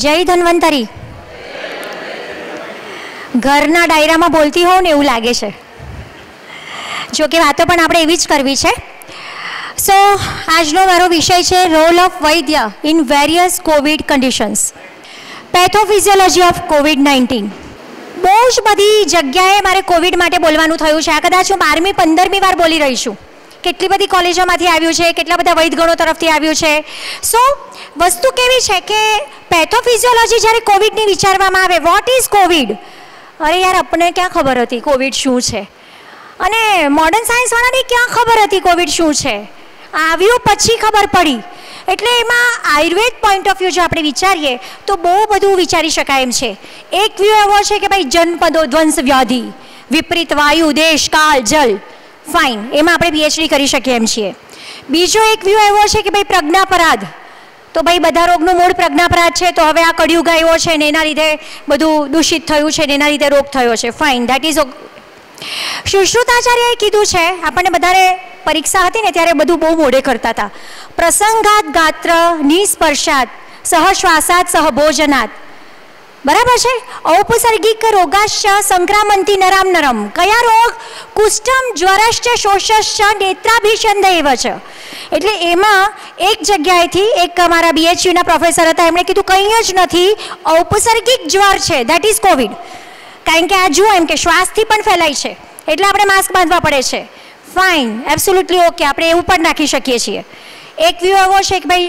જય ધન્વંતરી. ઘરના ડાયરામાં બોલતી હોઉં ને એવું લાગે છે. જો કે વાતો પણ આપણે એવી જ કરવી છે. સો આજનો મારો વિષય છે role of vaidya in various COVID conditions, pathophysiology of COVID-19. બહુ જ બધી જગ્યાએ મારે કોવિડ માટે બોલવાનું થયું છે. આ કદાચ હું 12મી 15મી વાર બોલી રહી છું. કેટલી બધી કોલેજોમાંથી આવ્યું છે, કેટલા બધા વૈદગણો તરફથી આવ્યું છે. સો વસ્તુ કેવી છે કે પેથોફિઝિયોલોજી જ્યારે કોવિડની વિચારવામાં આવે, વોટ ઇઝ કોવિડ? અરે યાર, આપણને ક્યાં ખબર હતી કોવિડ શું છે? અને મોડર્ન સાયન્સવાળાને ક્યાં ખબર હતી કોવિડ શું છે? આવ્યું પછી ખબર પડી. એટલે એમાં આયુર્વેદ પોઈન્ટ ઓફ વ્યૂ જો આપણે વિચારીએ તો બહુ બધું વિચારી શકાય એમ છે. એક વ્યૂ એવો છે કે ભાઈ જનપદો ધ્વંસ વ્યાધિ, વિપરીત વાયુ, દેશ, કાળ, જલ, ફાઇન, એમાં આપણે પીએચડી કરી શકીએ એમ છીએ. બીજો એક વ્યૂ એવો છે કે ભાઈ પ્રજ્ઞાપરાધ, તો ભાઈ બધા રોગનું મૂળ પ્રજ્ઞાપરાધ છે, તો હવે આ કળિયુગ આવ્યો છે ને એના લીધે બધું દૂષિત થયું છે ને એના લીધે રોગ થયો છે. ફાઇન, દેટ ઇઝ સુશ્રુતાચાર્યએ કીધું છે. આપણને બધાને પરીક્ષા હતી ને ત્યારે બધું બહુ મોડે કરતા હતા. પ્રસંગાત ગાત્ર નિસ્પર્શાત સહશ્વાસાત સહભોજનાત. બરાબર છે. ઔપસર્ગિક રોગાશ્ચ સંક્રામંતી નરામ નરમ. કયા રોગ? કુષ્ઠમ, જ્વરશ્ચ, શોષશ્ચ, નેત્રાભિષંધ એવ છે. એટલે એમાં એક જગ્યાએથી એક અમારા BHUના પ્રોફેસર હતા, એમણે કીધું કંઈ જ નથી, ઔપસર્ગિક જ્વર છે, દેટ ઇઝ કોવિડ. કારણ કે આ જુઓ એમ કે શ્વાસથી પણ ફેલાય છે, એટલે આપણે માસ્ક બાંધવા પડે છે. ફાઇન, એબ્સોલ્યુટલી ઓકે, આપણે એવું પણ નાખી શકીએ છીએ. એક વ્યૂ એવો છે કે ભાઈ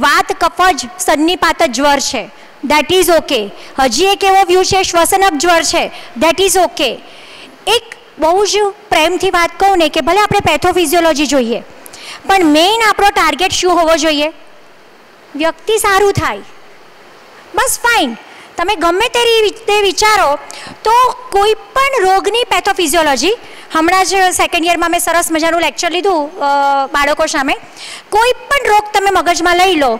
વાત કફજ સન્નિપાત જ્વર છે, દેટ ઇઝ ઓકે. હજી એક એવો વ્યૂ છે શ્વસનક જ્વર છે, દેટ ઇઝ ઓકે. એક બહુ જ પ્રેમથી વાત કહું ને કે ભલે આપણે પેથોફિઝિયોલોજી જોઈએ, પણ મેઇન આપણો ટાર્ગેટ શું હોવો જોઈએ? વ્યક્તિ સારું થાય, બસ. ફાઇન, તમે ગમે તે રીતે વિચારો તો કોઈ પણ રોગની પેથોફિઝિયોલોજી, હમણાં જ સેકન્ડ યરમાં મેં સરસ મજાનું લેક્ચર લીધું બાળકો સામે. કોઈ પણ રોગ તમે મગજમાં લઈ લો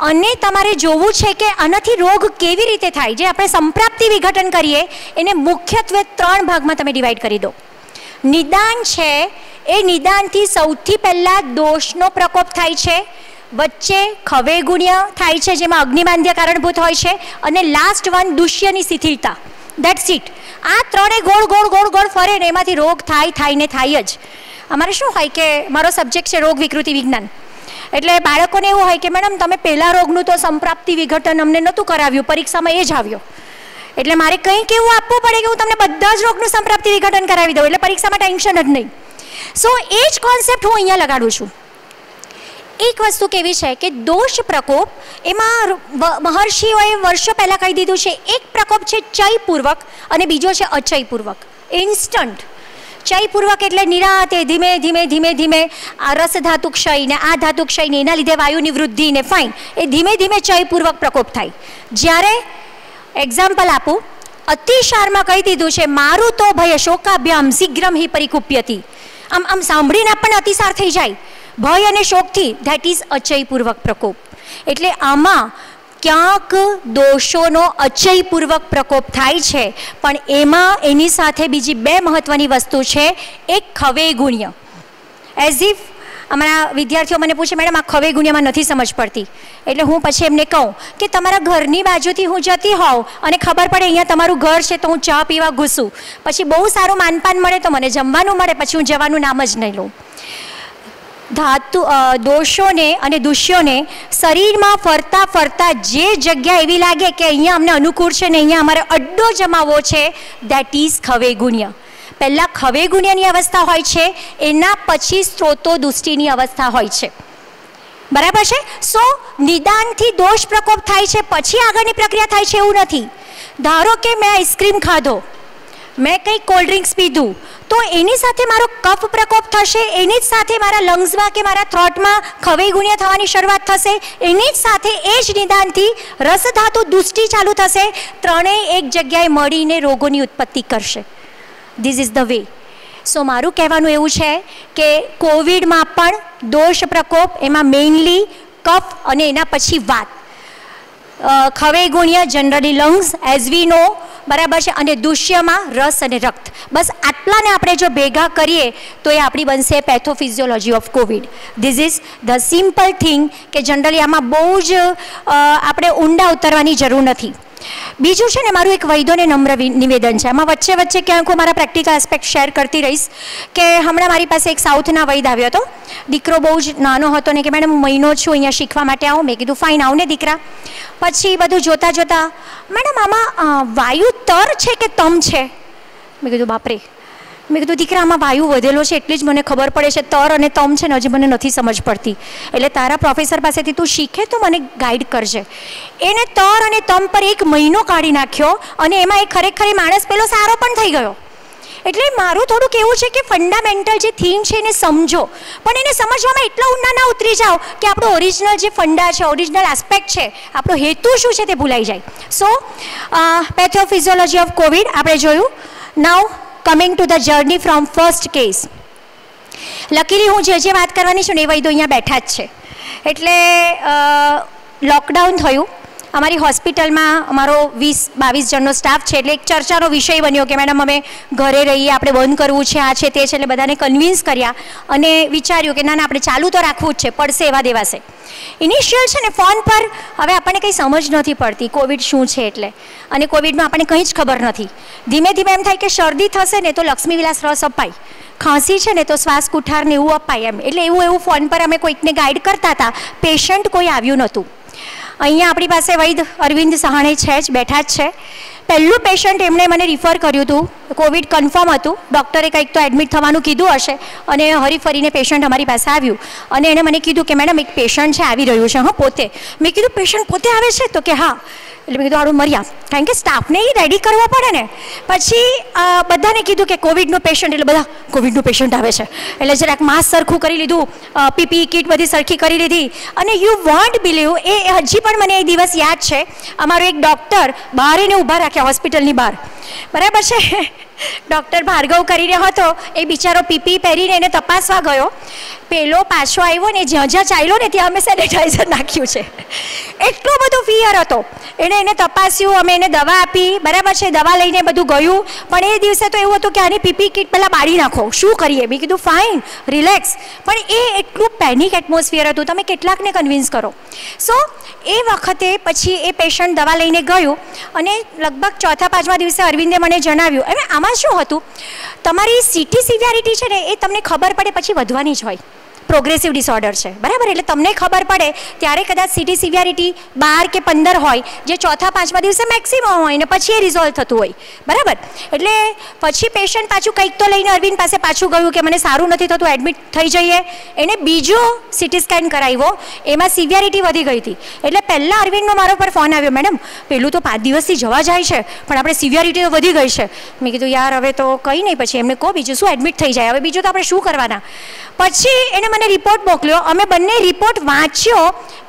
અને તમારે જોવું છે કે આનાથી રોગ કેવી રીતે થાય. જે આપણે સંપ્રાપ્તિ વિઘટન કરીએ એને મુખ્યત્વે 3 ભાગમાં તમે ડિવાઈડ કરી દો. નિદાન છે, એ નિદાનથી સૌથી પહેલાં દોષનો પ્રકોપ થાય છે, વચ્ચે ખવે ગુણ્ય થાય છે જેમાં અગ્નિબાંધ્ય કારણભૂત હોય છે, અને લાસ્ટ વન દુષ્યની શિથિલતા. That's it. આ ત્રણે ગોળ ગોળ ગોળ ગોળ ફરે ને એમાંથી રોગ થાય ને થાય જ. અમારે શું હોય કે મારો સબ્જેક્ટ છે રોગ વિકૃતિ વિજ્ઞાન, એટલે બાળકોને એવું હોય કે મેડમ તમે પહેલાં રોગનું તો સંપ્રાપ્તિ વિઘટન અમને નહોતું કરાવ્યું, પરીક્ષામાં એ જ આવ્યો, એટલે મારે કંઈક એવું આપવું પડે કે હું તમને બધા જ રોગનું સંપ્રાપ્તિ વિઘટન કરાવી દઉં, એટલે પરીક્ષામાં ટેન્શન જ નહીં. સો એ જ કોન્સેપ્ટ હું અહીંયા લગાડું છું. એક વસ્તુ કેવી છે કે દોષ પ્રકોપ, એમાં મહર્ષિઓએ વર્ષો પહેલાં કહી દીધું છે. એક પ્રકોપ છે ચયપૂર્વક અને બીજો છે અચયપૂર્વક, ઇન્સ્ટન્ટ. ચયપૂર્વક એટલે નિરાતે ધીમે ધીમે ધીમે ધીમે આ રસ ધાતુ ક્ષય ને આ ધાતુ ક્ષય ને એના લીધે વાયુની વૃદ્ધિ ને ફાઇન, એ ધીમે ધીમે ચયપૂર્વક પ્રકોપ થાય. જ્યારે એક્ઝામ્પલ આપું, અતિસારમાં કહી દીધું છે મારું તો ભય શોકાભ્યામ શીઘ્રમ હિ પરિકુપ્યતિ. આમ સાંભળીને આપણને અતિસાર થઈ જાય ભય અને શોકથી, ધેટ ઇઝ અચયપૂર્વક પ્રકોપ. એટલે આમાં ક્યાંક દોષોનો અચયપૂર્વક પ્રકોપ થાય છે, પણ એમાં એની સાથે બીજી 2 મહત્વની વસ્તુ છે. એક ખવે ગુણ્ય. એઝ ઇફ અમારા વિદ્યાર્થીઓ મને પૂછે મેડમ આ ખવે ગુણ્યમાં નથી સમજ પડતી, એટલે હું પછી એમને કહું કે તમારા ઘરની બાજુથી હું જતી હોઉં અને ખબર પડે અહીંયા તમારું ઘર છે તો હું ચા પીવા ઘૂસું, પછી બહુ સારું માનપાન મળે તો મને જમવાનું મળે, પછી હું જવાનું નામ જ નહીં લઉં. દોષોને અને દુષ્યોને શરીરમાં ફરતા ફરતા જે જગ્યા એવી લાગે કે અહીંયા અમને અનુકૂળ છે ને અહીંયા અમારે અડ્ડો જમાવવો છે, દેટ ઇઝ ખવે ગુણ્ય. પહેલાં ખવે ગુણ્યની અવસ્થા હોય છે, એના પછી સ્ત્રોતો દુષ્ટિની અવસ્થા હોય છે. બરાબર છે. સો નિદાનથી દોષ પ્રકોપ થાય છે, પછી આગળની પ્રક્રિયા થાય છે એવું નથી. ધારો કે મેં આઈસ્ક્રીમ ખાધો, મેં કંઈક કોલ્ડ ડ્રિંક્સ પીધું, તો એની સાથે મારો કફ પ્રકોપ થશે, એની જ સાથે મારા લંગ્સમાં કે મારા થ્રોટમાં ખવે ગુણ્ય થવાની શરૂઆત થશે, એની જ સાથે એ જ નિદાનથી રસધાતુ દુષ્ટિ ચાલુ થશે. ત્રણેય એક જગ્યાએ મળીને રોગોની ઉત્પત્તિ કરશે. This is the way. So મારું કહેવાનું એવું છે કે કોવિડમાં પણ દોષ પ્રકોપ, એમાં મેઇનલી કફ અને એના પછી વાત. ખવે ગુણ્ય જનરલી લંગ્સ, એઝ વી નો બરાબર છે, અને દૃશ્યમાં રસ અને રક્ત. બસ આટલાને આપણે જો ભેગા કરીએ તો એ આપણી બનશે pathophysiology of COVID. This is the simple thing કે જનરલી આમાં બહુ જ આપણે ઊંડા ઉતરવાની જરૂર નથી. બીજું છે ને, મારું એક વૈદ્યોને નમ્ર નિવેદન છે. આમાં વચ્ચે વચ્ચે ક્યાંક હું મારા પ્રેક્ટિકલ એસ્પેક્ટ શેર કરતી રહીશ કે હમણાં મારી પાસે એક સાઉથના વૈદ આવ્યો હતો. દીકરો બહુ જ નાનો હતો ને કે મેડમ હું મહિનો છું અહીંયા શીખવા માટે આવું. મેં કીધું ફાઇન, આવ ને દીકરા. પછી બધું જોતાં જોતાં, મેડમ આમાં વાયુ તર છે કે તમ છે? મેં કીધું બાપરે. મેં કીધું દીકરા આમાં વાયુ વધેલો છે એટલી જ મને ખબર પડે છે, તર અને તમ છે ને હજી મને નથી સમજ પડતી. એટલે તારા પ્રોફેસર પાસેથી તું શીખે તો મને ગાઈડ કરજે. એને તર અને તમ પર 1 મહિનો કાઢી નાખ્યો અને એમાં એ ખરેખર માણસ પેલો સારો પણ થઈ ગયો. એટલે મારું થોડુંક એવું છે કે ફંડામેન્ટલ જે થીમ છે એને સમજો, પણ એને સમજવામાં એટલા ઊંડા ના ઉતરી જાઓ કે આપણો ઓરિજિનલ જે ફંડા છે, ઓરિજિનલ એસ્પેક્ટ છે, આપણો હેતુ શું છે તે ભૂલાઈ જાય. સો પેથોફિઝિયોલોજી ઓફ કોવિડ આપણે જોયું. Now coming to the journey from first case. Luckily હું જે વાત કરવાની છું ને એ વૈદ્યો અહીંયા બેઠા જ છે. એટલે લોકડાઉન થયું અમારી હોસ્પિટલમાં. અમારો 20-22 જણનો સ્ટાફ છે. એટલે એક ચર્ચાનો વિષય બન્યો કે મેડમ અમે ઘરે રહીએ, આપણે બંધ કરવું છે, આ છે તે છે. એટલે બધાને કન્વિન્સ કર્યા અને વિચાર્યું કે ના ના આપણે ચાલુ તો રાખવું જ છે, પડશે એવા દેવાશે. ઇનિશિયલ છે ને ફોન પર હવે આપણને કંઈ સમજ નથી પડતી કોવિડ શું છે એટલે, અને કોવિડમાં આપણને કંઈ જ ખબર નથી. ધીમે ધીમે એમ થાય કે શરદી થશે ને તો લક્ષ્મી વિલાસ રસ અપાય, ખાંસી છે ને તો શ્વાસ કુઠારને એવું અપાય એમ. એટલે એવું ફોન પર અમે કોઈકને ગાઈડ કરતા હતા. પેશન્ટ કોઈ આવ્યું નહોતું. અહીંયા આપણી પાસે વૈદ અરવિંદ સહાણે છે જ, બેઠા જ છે. પહેલું પેશન્ટ એમણે મને રિફર કર્યું હતું, કોવિડ કન્ફર્મ હતું. ડૉક્ટરે કંઈક તો એડમિટ થવાનું કીધું હશે અને હરીફરીને પેશન્ટ અમારી પાસે આવ્યું અને એણે મને કીધું કે મેડમ એક પેશન્ટ છે આવી રહ્યું છે. હા પોતે. મેં કીધું પેશન્ટ પોતે આવે છે? તો કે હા. એટલે મેં કીધું આડું મર્યા, કારણ કે સ્ટાફને એ રેડી કરવો પડે ને. પછી બધાને કીધું કે કોવિડનું પેશન્ટ, એટલે બધા કોવિડનું પેશન્ટ આવે છે. એટલે જરાક માસ્ક સરખું કરી લીધું, પીપી કિટ બધી સરખી કરી લીધી. અને યુ વોન્ટ બિલીવ, એ હજી પણ મને એ દિવસ યાદ છે. અમારો એક ડૉક્ટર બહાર એને ઊભા રાખ્યા હોસ્પિટલની બહાર, બરાબર છે. ડૉક્ટર ભાર્ગવ કરીને હતો, એ બિચારો પીપી પહેરીને એને તપાસવા ગયો. પેલો પાછો આવ્યો ને જ્યાં જ્યાં ચાલ્યો ને ત્યાં અમે સેનિટાઈઝર નાખ્યું છે. એટલો બધો ફિયર હતો. એને તપાસ્યું, અમે એને દવા આપી, બરાબર છે, દવા લઈને બધું ગયું. પણ એ દિવસે તો એવું હતું કે આની પીપી કિટ પહેલાં બાળી નાખો, શું કરીએ. મેં કીધું ફાઇન, રિલેક્સ. પણ એ એટલું પેનિક એટમોસ્ફિયર હતું, તમે કેટલાકને કન્વિન્સ કરો. સો એ વખતે પછી એ પેશન્ટ દવા લઈને ગયું અને લગભગ 4-5મા દિવસે અરવિંદે મને જણાવ્યું. હવે આમાં શું હતું, તમારી સીટી સિવિયારિટી છે ને એ તમને ખબર પડે પછી વધવાની જ હોય. પ્રોગ્રેસિવ ડિસઓર્ડર છે, બરાબર. એટલે તમને ખબર પડે ત્યારે કદાચ સીટી સિવિયારિટી 12 કે 15 હોય, જે 4-5મા દિવસે મેક્સિમમ હોય ને પછી એ રિઝોલ્વ થતું હોય, બરાબર. એટલે પછી પેશન્ટ પાછું કંઈક તો લઈને અરવિંદ પાસે પાછું ગયું કે મને સારું નથી થતું, એડમિટ થઈ જઈએ. એને બીજો સીટી સ્કેન કરાવ્યો, એમાં સિવિયારિટી વધી ગઈ હતી. એટલે પહેલાં અરવિંદનો મારો પર ફોન આવ્યો, મેડમ પેલું તો 5 દિવસથી જવા જાય છે પણ આપણે સિવિયારિટી તો વધી ગઈ છે. મેં કીધું યાર હવે તો કંઈ નહીં, પછી એમને કહો બીજું શું, એડમિટ થઈ જાય. હવે બીજું તો આપણે શું કરવાના. પછી એને મને રિપોર્ટ મોકલ્યો. અમે બંને રિપોર્ટ વાંચ્યો.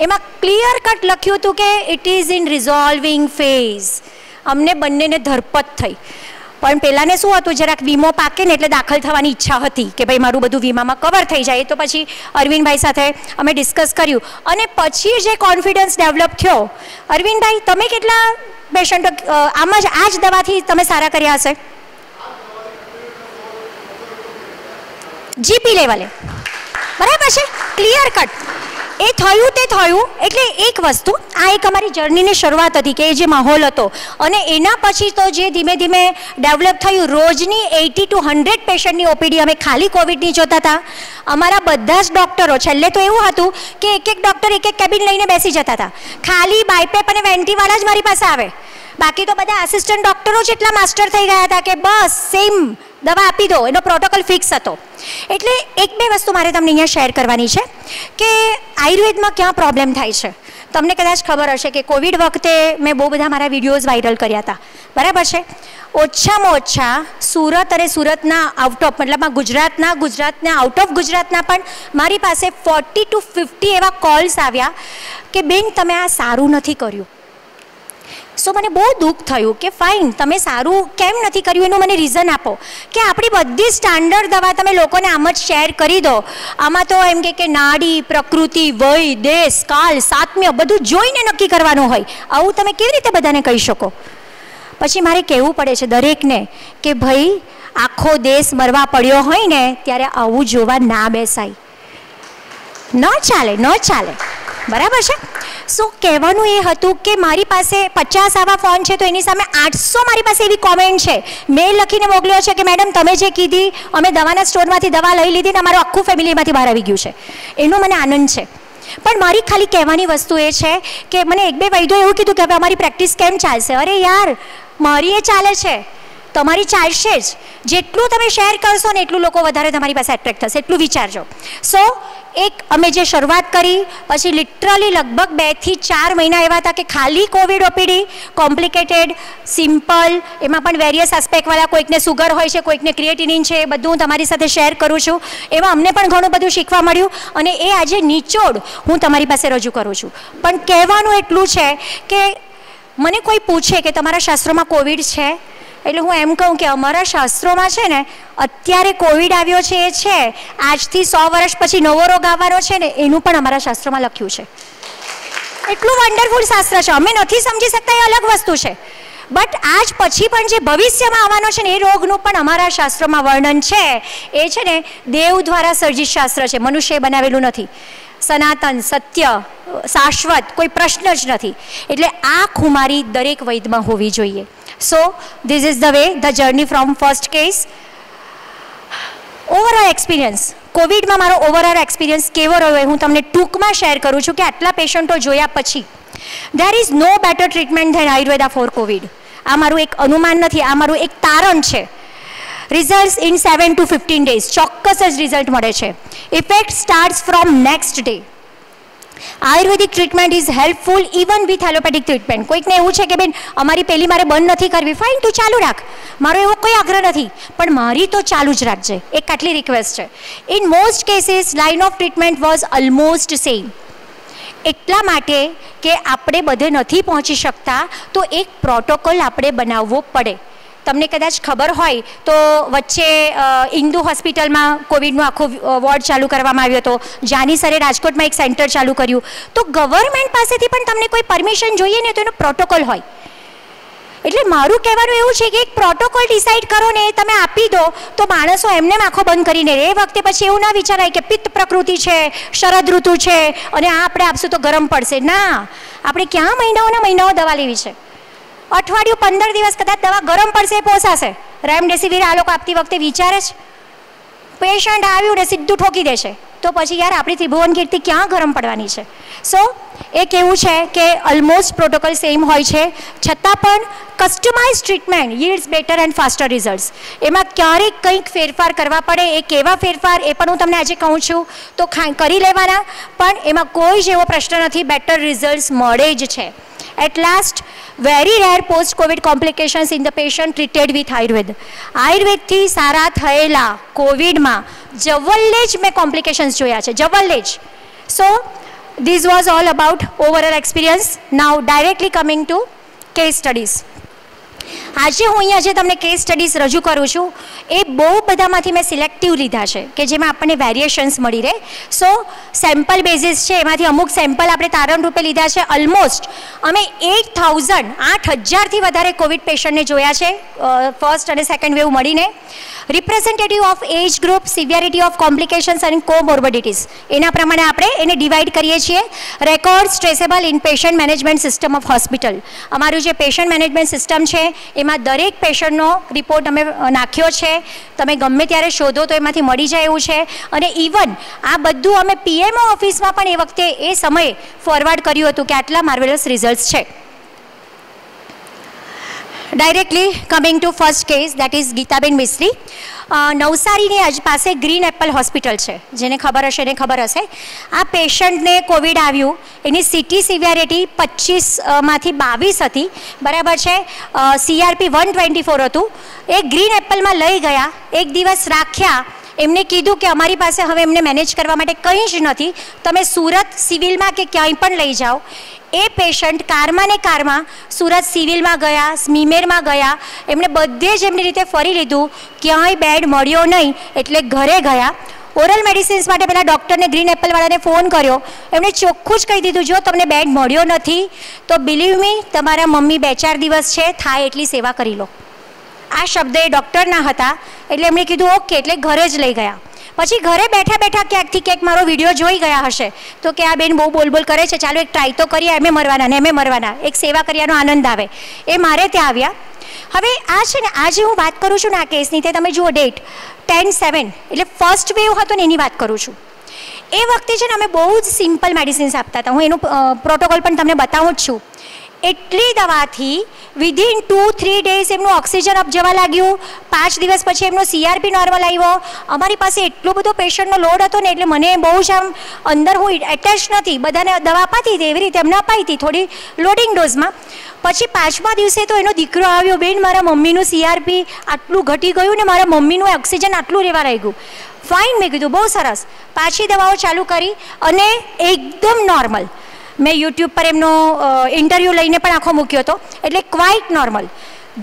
એમાં ક્લિયર કટ લખ્યું હતું કે ઇટ ઇઝ ઇન રિઝોલ્વિંગ ફેઝ. અમને બંનેને ધરપત થઈ. પણ પહેલાંને શું હતું, જરાક વીમો પાકે ને એટલે દાખલ થવાની ઈચ્છા હતી કે ભાઈ મારું બધું વીમામાં કવર થઈ જાય. તો પછી અરવિંદભાઈ સાથે અમે ડિસ્કસ કર્યું અને પછી જે કોન્ફિડન્સ ડેવલપ થયો. અરવિંદભાઈ તમે કેટલા પેશન્ટ આમાં જ આ જ દવાથી તમે સારા કર્યા હશે? જીપી લેવલે, બરાબર છે, ક્લિયર કટ. એ થયું તે થયું. એટલે એક વસ્તુ, આ એક અમારી જર્નીની શરૂઆત હતી કે એ જે માહોલ હતો અને એના પછી તો જે ધીમે ધીમે ડેવલપ થયું. રોજની 80 to 100 પેશન્ટની ઓપીડી અમે ખાલી કોવિડની જોતા હતા. અમારા બધા જ ડૉક્ટરો, છેલ્લે તો એવું હતું કે એક ડૉક્ટર એક કેબિન લઈને બેસી જતા હતા. ખાલી બાયપેપ અને વેન્ટીવાળા જ મારી પાસે આવે. બાકી તો બધા આસિસ્ટન્ટ ડૉક્ટરો જ એટલા માસ્ટર થઈ ગયા હતા કે બસ સેમ દવા આપી દો, એનો પ્રોટોકોલ ફિક્સ હતો. એટલે 1-2 વસ્તુ મારે તમને અહીંયા શેર કરવાની છે કે આયુર્વેદમાં ક્યાં પ્રોબ્લેમ થાય છે. તમને કદાચ ખબર હશે કે કોવિડ વખતે મેં બહુ બધા મારા વિડીયોઝ વાયરલ કર્યા હતા, બરાબર છે. ઓછામાં ઓછા સુરત અને સુરતના આઉટ ઓફ, મતલબમાં ગુજરાતના આઉટ ઓફ ગુજરાતના પણ મારી પાસે 40 to 50 એવા કોલ્સ આવ્યા કે બેન તમે આ સારું નથી કર્યું. સો મને બહુ દુઃખ થયું કે ફાઇન, તમે સારું કેમ નથી કર્યું એનું મને રીઝન આપો. કે આપણી બધી સ્ટાન્ડર્ડ દવા તમે લોકોને આમ જ શેર કરી દો. આમાં તો એમ કે નાડી, પ્રકૃતિ, વય, દેશ, કાળ, સાત્મ્ય બધું જોઈને નક્કી કરવાનું હોય. આવું તમે કેવી રીતે બધાને કહી શકો? પછી મારે કહેવું પડે છે દરેકને કે ભાઈ આખો દેશ મરવા પડ્યો હોય ને ત્યારે આવું જોવા ના બેસાય, ન ચાલે, બરાબર છે. શું કહેવાનું એ હતું કે મારી પાસે 50 આવા ફોન છે તો એની સામે 800 મારી પાસે એવી કોમેન્ટ છે, મેલ લખીને મોકલ્યો છે કે મેડમ તમે જે કીધી અમે દવાના સ્ટોરમાંથી દવા લઈ લીધી ને અમારું આખું ફેમિલીમાંથી બહાર આવી ગયું છે, એનો મને આનંદ છે. પણ મારી ખાલી કહેવાની વસ્તુ એ છે કે મને 1-2 વૈદ્યોએ એવું કીધું કે હવે અમારી પ્રેક્ટિસ કેમ ચાલશે. અરે યાર, મારી એ ચાલે છે, તમારી ચાલશે જ. જેટલું તમે શેર કરશો ને એટલું લોકો વધારે તમારી પાસે એટ્રેક્ટ થશે, એટલું વિચારજો. સો અમે જે શરૂઆત કરી પછી લિટરલી લગભગ 2 થી 4 મહિના એવા હતા કે ખાલી કોવિડ ઓપીડી, કોમ્પ્લિકેટેડ, સિમ્પલ, એમાં પણ વેરિયસ એસ્પેક્ટવાળા, કોઈકને સુગર હોય છે, કોઈકને ક્રિએટિનિન છે, એ બધું હું તમારી સાથે શેર કરું છું. એમાં અમને પણ ઘણું બધું શીખવા મળ્યું અને એ આજે નિચોડ હું તમારી પાસે રજૂ કરું છું. પણ કહેવાનું એટલું છે કે મને કોઈ પૂછે કે તમારા શાસ્ત્રોમાં કોવિડ છે, એટલે હું એમ કહું કે અમારા શાસ્ત્રોમાં છે ને અત્યારે કોવિડ આવ્યો છે એ છે, આજથી 100 વર્ષ પછી નવો રોગ આવવાનો છે ને એનું પણ અમારા શાસ્ત્રોમાં લખ્યું છે. એટલું વન્ડરફુલ શાસ્ત્ર છે, અમે નથી સમજી શકતા એ અલગ વસ્તુ છે, બટ આજ પછી પણ જે ભવિષ્યમાં આવવાનો છે ને એ રોગનું પણ અમારા શાસ્ત્રોમાં વર્ણન છે. એ છે ને દેવ દ્વારા સર્જિત શાસ્ત્ર છે, મનુષ્યએ બનાવેલું નથી, સનાતન, સત્ય, શાશ્વત, કોઈ પ્રશ્ન જ નથી. એટલે આ ખુમારી દરેક વૈદમાં હોવી જોઈએ. So this is the way, the journey from first case. Overall experience, કોવિડમાં મારો ઓવરઓલ એક્સપિરિયન્સ કેવો રહ્યો હું તમને ટૂંકમાં શેર કરું છું કે આટલા પેશન્ટો જોયા પછી there is no better treatment than Ayurveda for COVID. આ મારું એક અનુમાન નથી, આ મારું એક તારણ છે. રિઝલ્ટ્સ ઇન 7 to 15 days ચોક્કસ જ રિઝલ્ટ મળે છે. Effect starts from next day. Ayurvedic treatment is helpful even with allopathic treatment. કોઈકને એવું છે કે બેન અમારી પેલી મારે બંધ નથી કરવી, ફાઇન તું ચાલુ રાખ, મારો એવો કોઈ આગ્રહ નથી, પણ મારી તો ચાલુ જ રાખજે, એક આટલી રિક્વેસ્ટ છે. In most cases line of treatment was almost same. એટલા માટે કે આપણે બધે નથી પહોંચી શકતા તો એક પ્રોટોકોલ આપણે બનાવવો પડે. તમને કદાચ ખબર હોય તો વચ્ચે ઇન્દુ હોસ્પિટલમાં કોવિડનો આખો વોર્ડ ચાલુ કરવામાં આવ્યો હતો, જાની સરે રાજકોટમાં એક સેન્ટર ચાલુ કર્યું. તો ગવર્મેન્ટ પાસેથી પણ તમને કોઈ પરમિશન જોઈએ ને તો એનો પ્રોટોકોલ હોય. એટલે મારું કહેવાનું એવું છે કે એક પ્રોટોકોલ ડિસાઇડ કરો ને તમે આપી દો તો માણસો એમને આંખો બંધ કરીને એ વખતે પછી એવું ના વિચારાય કે પિત્ત પ્રકૃતિ છે, શરદ ઋતુ છે અને આ આપણે આપશું તો ગરમ પડશે. ના, આપણે ક્યાં મહિનાઓના મહિનાઓ દવા લેવી છે. અઠવાડિયું 15 દિવસ કદાચ દવા ગરમ પડશે પોસાશે. રેમડેસિવિર આ લોકો આપતી વખતે વિચારે છે? પેશન્ટ આવ્યું ને સીધું ઠોકી દેશે તો પછી યાર આપણી ત્રિભુવન કીર્તિ ક્યાં ગરમ પડવાની છે. સો એ કેવું છે કે ઓલમોસ્ટ પ્રોટોકોલ સેમ હોય છે, છતાં પણ customise treatment yields better and faster results. એમાં ક્યારેક કંઈક ફેરફાર કરવા પડે, એ કેવા ફેરફાર એ પણ હું તમને આજે કહું છું તો કરી લેવાના, પણ એમાં કોઈ જ એવો પ્રશ્ન નથી, બેટર રિઝલ્ટ્સ મળે જ છે. At last, very rare post-COVID complications in the patient treated with Ayurveda. આયુર્વેદથી સારા થયેલા કોવિડમાં જવલ્લે જ મેં કોમ્પ્લિકેશન્સ જોયા છે, જવલ્લે જ. સો this was all about overall experience. Now directly coming to case studies. આજે હું અહીંયા જે તમને કેસ સ્ટડીઝ રજૂ કરું છું એ બહુ બધામાંથી મેં સિલેક્ટિવ લીધા છે કે જેમાં આપણને વેરિએશન્સ મળી રહે. સો સેમ્પલ બેઝિસ છે, એમાંથી અમુક સેમ્પલ આપણે તારણ રૂપે લીધા છે. ઓલમોસ્ટ અમે 8,000થી વધારે કોવિડ પેશન્ટને જોયા છે ફર્સ્ટ અને સેકન્ડ વેવ મળીને. Representative of age group, severity of complications અને કોમોર્બિડિટીઝ એના પ્રમાણે આપણે એને ડિવાઈડ કરીએ છીએ. Record traceable in patient management system of hospital. અમારું જે પેશન્ટ મેનેજમેન્ટ સિસ્ટમ છે એમાં દરેક પેશન્ટનો રિપોર્ટ અમે નાખ્યો છે. તમે ગમે ત્યારે શોધો તો એમાંથી મળી જાય એવું છે. અને ઇવન આ બધું અમે પીએમઓ ઓફિસમાં પણ એ વખતે એ સમયે ફોરવર્ડ કર્યું હતું કે આટલા માર્વેલસ રિઝલ્ટ્સ છે. Directly coming to first case, that is Geetaben Mistry. નવસારીની પાસે ગ્રીન એપલ હોસ્પિટલ છે, જેને ખબર હશે એને ખબર હશે. આ પેશન્ટને કોવિડ આવ્યું, એની સિટી સિવિયરિટી 25માંથી 22 હતી, બરાબર છે. CRP 124 હતું. એ ગ્રીન એપલમાં લઈ ગયા, એક દિવસ રાખ્યા. એમને કીધું કે અમારી પાસે હવે એમને મેનેજ કરવા માટે કંઈ જ નથી, તમે સુરત સિવિલમાં કે ક્યાંય પણ લઈ જાઓ. એ પેશન્ટ કારમાં ને કારમાં સુરત સિવિલમાં ગયા, સ્મીમેરમાં ગયા, એમણે બધે જ એમની રીતે ફરી લીધું, ક્યાંય બેડ મળ્યો નહીં એટલે ઘરે ગયા. ઓરલ મેડિસિન્સ માટે પહેલાં ડૉક્ટરને ગ્રીન એપલવાળાને ફોન કર્યો, એમણે ચોખ્ખું જ કહી દીધું જો તમને બેડ મળ્યો નથી તો બિલીવ મી તમારા મમ્મી 2-4 દિવસ છે થાય એટલી સેવા કરી લો. આ શબ્દ એ ડૉક્ટરના હતા એટલે એમણે કીધું ઓકે, એટલે ઘરે જ લઈ ગયા. પછી ઘરે બેઠા બેઠા ક્યાંકથી ક્યાંક મારો વિડીયો જોઈ ગયા હશે તો કે આ બેન બહુ બોલ કરે છે, ચાલો એક ટ્રાય તો કરીએ, એમે મરવાના ને એમે મરવાના, એક સેવા કર્યાનો આનંદ આવે, એ મારે ત્યાં આવ્યા. હવે આ છે ને આજે હું વાત કરું છું ને આ કેસની, તે તમે જુઓ ડેટ 10/7 એટલે ફર્સ્ટ વેવ હતો ને એની વાત કરું છું. એ વખતે છે ને અમે બહુ જ સિમ્પલ મેડિસિન્સ આપતા હતા. હું એનું પ્રોટોકોલ પણ તમને બતાવું જ છું. એટલી દવાથી વિધિન 2-3 ડેઝ એમનું ઓક્સિજન અપ જવા લાગ્યું. 5 દિવસ પછી એમનો CRP નોર્મલ આવ્યો. અમારી પાસે એટલો બધો પેશન્ટનો લોડ હતો ને એટલે મને બહુ જ આમ અંદર હું એટેચ નથી, બધાને દવા અપાતી હતી એવી રીતે એમને અપાઈ હતી થોડી લોડિંગ ડોઝમાં. પછી 5મા દિવસે તો એનો દીકરો આવ્યો, બેન મારા મમ્મીનું CRP આટલું ઘટી ગયું ને મારા મમ્મીનું ઓક્સિજન આટલું રહેવા રહી ગયું. ફાઇન, મેં કીધું બહુ સરસ. પાછી દવાઓ ચાલુ કરી અને એકદમ નોર્મલ. મેં યુટ્યુબ પર એમનો ઇન્ટરવ્યૂ લઈને પણ આખો મૂક્યો હતો, એટલે ક્વાઇટ નોર્મલ.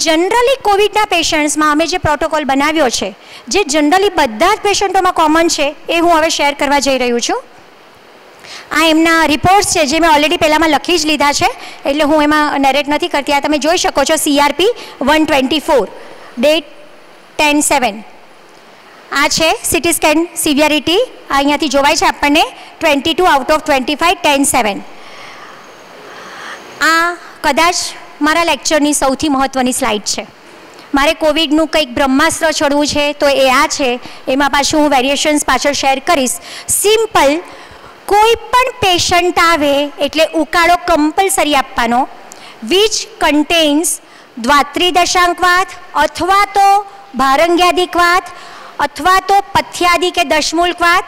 જનરલી કોવિડના પેશન્ટ્સમાં અમે જે પ્રોટોકોલ બનાવ્યો છે, જે જનરલી બધા જ પેશન્ટોમાં કોમન છે, એ હું હવે શેર કરવા જઈ રહ્યું છું. આ એમના રિપોર્ટ્સ છે જે મેં ઓલરેડી પહેલાંમાં લખી જ લીધા છે એટલે હું એમાં નેરેટ નથી કરતી. આ તમે જોઈ શકો છો CRP 124 ડેટ 10/7. આ છે સિટી સ્કેન સિવિયરિટી, આ અહીંયાથી જોવાય છે આપણને 22 આઉટ ઓફ 25 10/7. આ કદાચ મારા લેક્ચરની સૌથી મહત્ત્વની સ્લાઇડ છે. મારે કોવિડનું કંઈક બ્રહ્માસ્ત્ર ચડવું છે તો એ આ છે. એમાં પાછું હું વેરિએશન્સ પાછળ શેર કરીશ. સિમ્પલ, કોઈ પણ પેશન્ટ આવે એટલે ઉકાળો કમ્પલસરી આપવાનો, વિચ કન્ટેન્સ દ્વાત્રી દશાંકવાત અથવા તો ભારંગ્યાદિકવાત અથવા તો પથ્યાદિ કે દશમૂલકવાત.